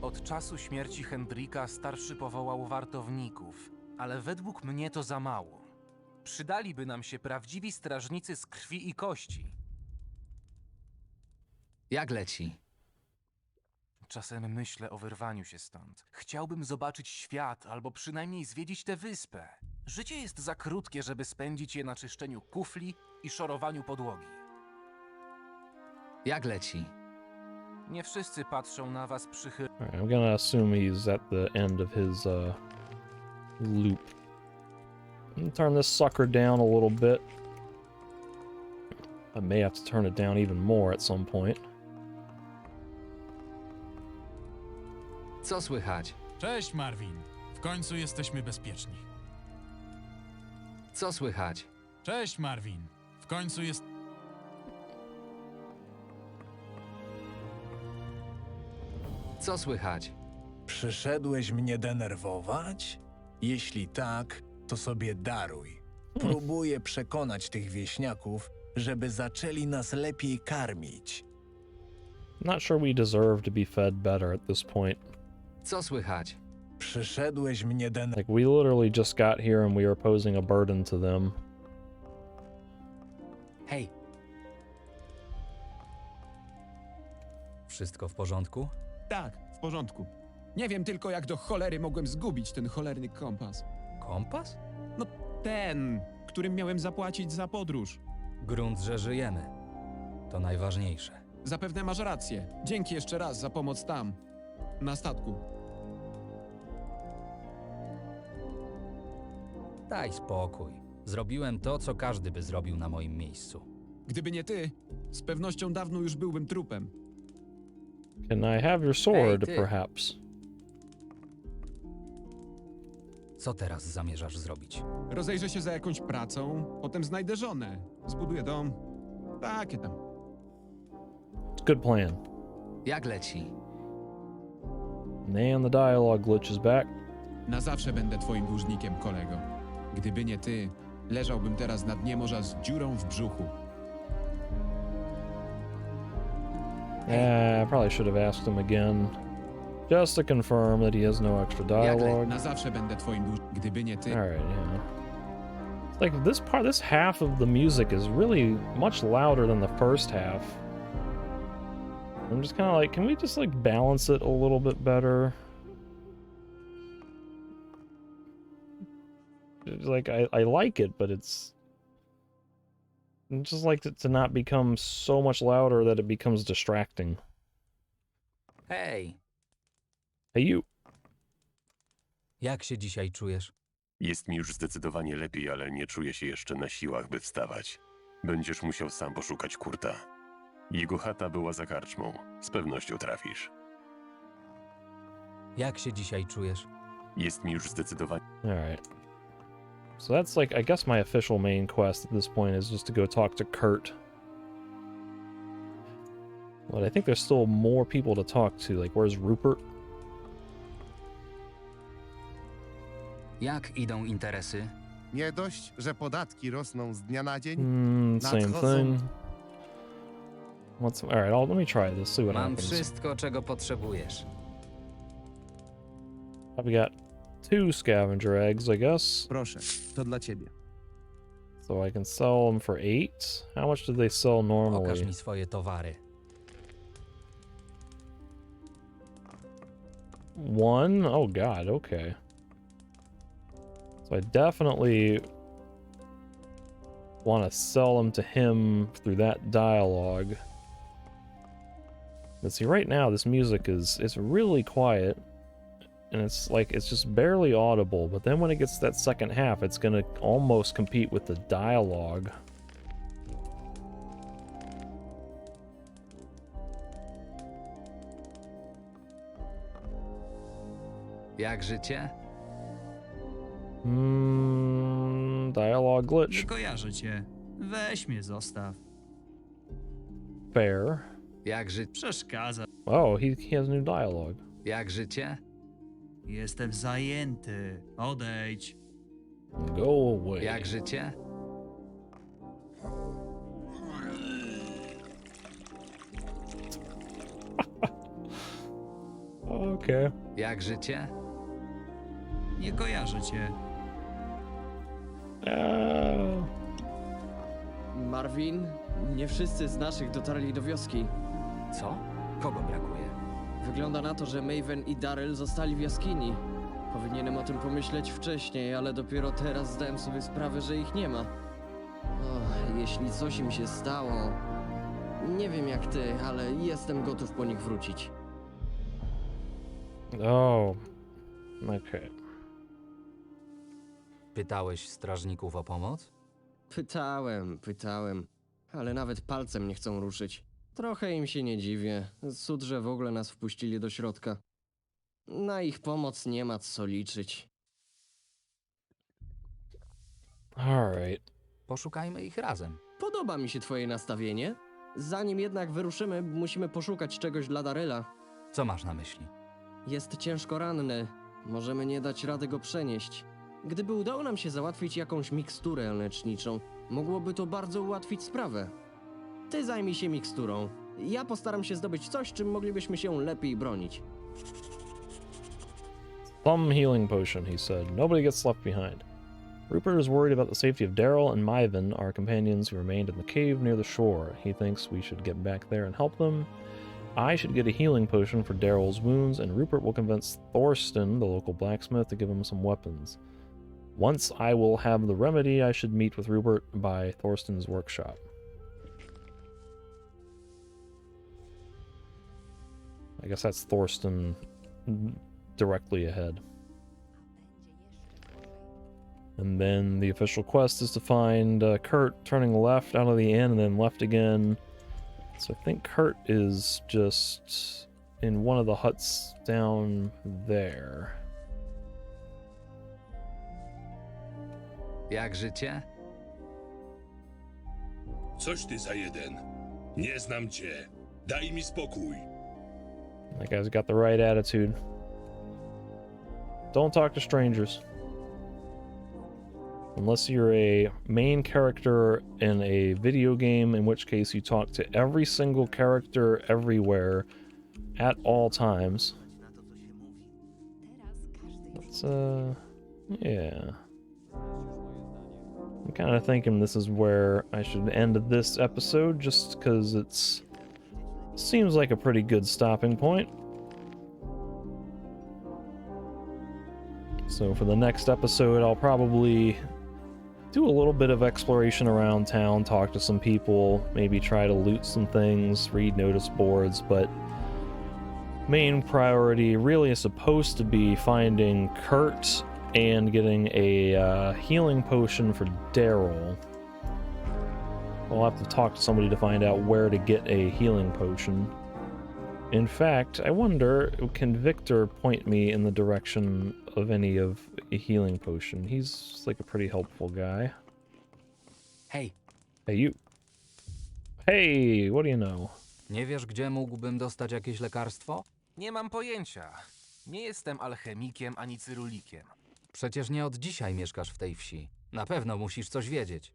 Od czasu śmierci Hendrika starszy powołał wartowników, ale według mnie to za mało. Przydaliby nam się prawdziwi strażnicy z krwi i kości. Jak leci? Czasem myślę o wyrwaniu się stąd. Chciałbym zobaczyć świat, albo przynajmniej zwiedzić tę wyspę. Życie jest za krótkie, żeby spędzić je na czyszczeniu kufli i szorowaniu podłogi. Jak leci? Nie wszyscy patrzą na was przychylnie. Alright, I'm gonna assume he's at the end of his loop. Turn this sucker down a little bit. I may have to turn it down even more at some point. Co słychać? Cześć, Marvin. W końcu jesteśmy bezpieczni. Co słychać? Cześć, Marvin. W końcu jest... Co słychać? Przyszedłeś mnie denerwować? Jeśli tak, to sobie daruj. Próbuję przekonać tych wieśniaków, żeby zaczęli nas lepiej karmić. Not sure we deserve to be fed better at this point. Co słychać? Przyszedłeś mnie Like, we literally just got here and we are posing a burden to them. Hej. Wszystko w porządku? Tak, w porządku. Nie wiem tylko, jak do cholery mogłem zgubić ten cholerny kompas. Kompas? No ten, którym miałem zapłacić za podróż. Grunt, że żyjemy. To najważniejsze. Zapewne masz rację. Dzięki jeszcze raz za pomoc tam, na statku. Daj spokój. Zrobiłem to, co każdy by zrobił na moim miejscu. Gdyby nie ty, z pewnością dawno już byłbym trupem. Can I have your sword, Hey, ty. perhaps? Co teraz zamierzasz zrobić? Rozejrzę się za jakąś pracą, potem znajdę żonę, zbuduję dom. Takie tam. It's a good plan. Jak leci? And the dialogue glitch is back. Na zawsze będę twoim dłużnikiem, kolego. Gdyby nie ty, leżałbym teraz na dnie morza z dziurą w brzuchu. Yeah, I probably should have asked him again. Just to confirm that he has no extra dialogue. Na zawsze będę twoim dłużnikiem. Gdyby nie ty... Alright, yeah. Like, this half of the music is really much louder than the first half. I'm just kind of like, can we just, like, balance it a little bit better? Like, I like it, but it's just like to not become so much louder that it becomes distracting. Hej, Hey, you. Jak się dzisiaj czujesz? Jest mi już zdecydowanie lepiej, ale nie czuję się jeszcze na siłach, by wstawać. Będziesz musiał sam poszukać Kurta. Jego chata była za karczmą. Z pewnością trafisz. Jak się dzisiaj czujesz? Jest mi już zdecydowanie... Alright. So that's like, I guess my official main quest at this point is just to go talk to Kurt. But I think there's still more people to talk to. Like, where's Rupert? Jak idą interesy? Nie dość, że podatki rosną z dnia na dzień. Same thing. Alright, let me try this, see what Mam happens. wszystko, czego potrzebujesz. I've got 2 scavenger eggs, I guess. Proszę, to dla ciebie. So I can sell them for 8. How much do they sell normally? Pokaż mi swoje towary. 1? Oh god, okay. So I definitely want to sell them to him through that dialogue. But see, right now this music it's really quiet, and it's just barely audible, but then when it gets to that second half, it's gonna almost compete with the dialogue. Jak życie? Dialogue glitch. Nie kojarzę cię. Weź mnie, zostaw. Fair. Jak życie? Przeszkadza. Oh, he has new dialogue. Jak życie? Jestem zajęty. Odejdź. Go away. Jak życie? Okay. Jak życie? Nie kojarzę cię. Marvin, nie wszyscy z naszych dotarli do wioski. Co? Kogo brakuje? Wygląda na to, że Maven i Daryl zostali w jaskini. Powinienem o tym pomyśleć wcześniej, ale dopiero teraz zdałem sobie sprawę, że ich nie ma. Jeśli coś im się stało... Nie wiem jak ty, ale jestem gotów po nich wrócić. Oh. Okay. Pytałeś strażników o pomoc? Pytałem, ale nawet palcem nie chcą ruszyć. Trochę im się nie dziwię. Cud, że w ogóle nas wpuścili do środka. Na ich pomoc nie ma co liczyć. Alright. Poszukajmy ich razem. Podoba mi się twoje nastawienie. Zanim jednak wyruszymy, musimy poszukać czegoś dla Daryla. Co masz na myśli? Jest ciężko ranny. Możemy nie dać rady go przenieść. Gdyby udało nam się załatwić jakąś miksturę leczniczą, mogłoby to bardzo ułatwić sprawę. Ty zajmij się miksturą. Ja postaram się zdobyć coś, czym moglibyśmy się lepiej bronić. Thumb healing potion, he said. Nobody gets left behind. Rupert is worried about the safety of Daryl and Myvan, our companions who remained in the cave near the shore. He thinks we should get back there and help them. I should get a healing potion for Daryl's wounds, and Rupert will convince Thorsten, the local blacksmith, to give him some weapons. Once I will have the remedy, I should meet with Rupert by Thorsten's workshop. I guess that's Thorsten directly ahead. And then the official quest is to find Kurt turning left out of the inn and then left again. So I think Kurt is just in one of the huts down there. Jak życie? Coś ty za jeden. Nie znam cię. Daj mi spokój. That guy's got the right attitude. Don't talk to strangers. Unless you're a main character in a video game, in which case you talk to every single character everywhere at all times. Let's, yeah. I'm kind of thinking this is where I should end this episode, just because it's seems like a pretty good stopping point. So for the next episode, I'll probably do a little bit of exploration around town, talk to some people, maybe try to loot some things, read notice boards, but main priority really is supposed to be finding Kurt and getting a healing potion for Daryl. I'll have to talk to somebody to find out where to get a healing potion. In fact, I wonder, can Victor point me in the direction of any of a healing potion? He's like a pretty helpful guy. Hej. Hey, you. Hey, what do you know? Nie wiesz, gdzie mógłbym dostać jakieś lekarstwo? Nie mam pojęcia. Nie jestem alchemikiem ani cyrulikiem. Przecież nie od dzisiaj mieszkasz w tej wsi. Na pewno musisz coś wiedzieć.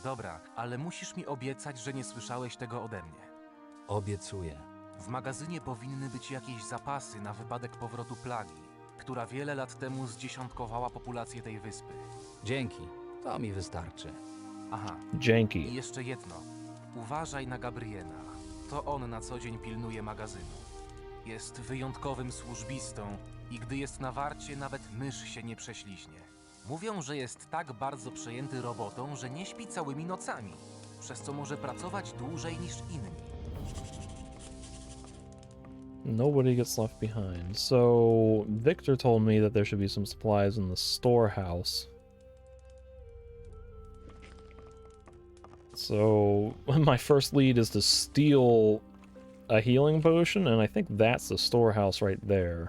Dobra, ale musisz mi obiecać, że nie słyszałeś tego ode mnie. Obiecuję. W magazynie powinny być jakieś zapasy na wypadek powrotu plagi, która wiele lat temu zdziesiątkowała populację tej wyspy. Dzięki. To mi wystarczy. Aha. Dzięki. I jeszcze jedno. Uważaj na Gabriela. To on na co dzień pilnuje magazynu. Jest wyjątkowym służbistą i gdy jest na warcie, nawet mysz się nie prześliźnie. Mówią, że jest tak bardzo przejęty robotą, że nie śpi całymi nocami, przez co może pracować dłużej niż inni. Nobody gets left behind. So, Victor told me that there should be some supplies in the storehouse. So, my first lead is to steal a healing potion, and I think that's the storehouse right there.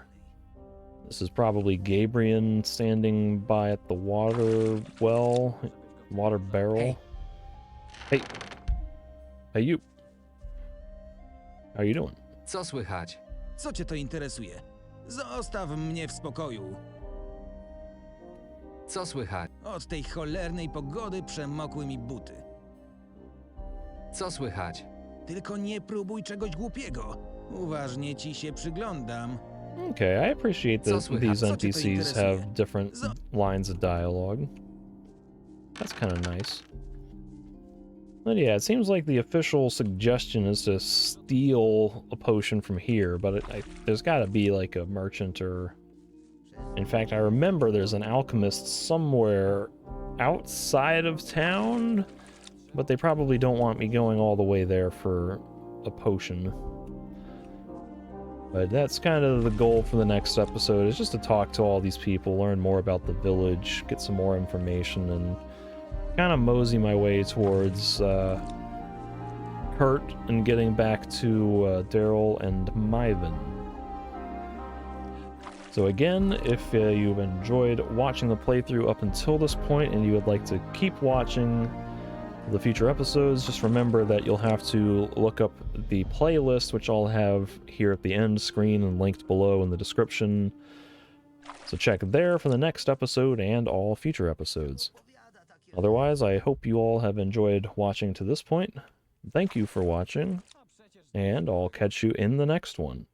This is probably Gabriel standing by at the water well, water barrel. Hey. Hey, you. How you doing? Co słychać? Co cię to interesuje? Zostaw mnie w spokoju. Co słychać? Od tej cholernej pogody przemokły mi buty. Co słychać? Tylko nie próbuj czegoś głupiego. Uważnie ci się przyglądam. Okay, I appreciate that these NPCs have different lines of dialogue. That's kind of nice. But yeah, it seems like the official suggestion is to steal a potion from here, but there's got to be like a merchant or... In fact, I remember there's an alchemist somewhere outside of town, but they probably don't want me going all the way there for a potion. But that's kind of the goal for the next episode, is just to talk to all these people, learn more about the village, get some more information, and kind of mosey my way towards Kurt and getting back to Daryl and Myvan. So again, if you've enjoyed watching the playthrough up until this point and you would like to keep watching the future episodes, just remember that you'll have to look up the playlist, which I'll have here at the end screen and linked below in the description. So check there for the next episode and all future episodes. Otherwise, I hope you all have enjoyed watching to this point. Thank you for watching, and I'll catch you in the next one.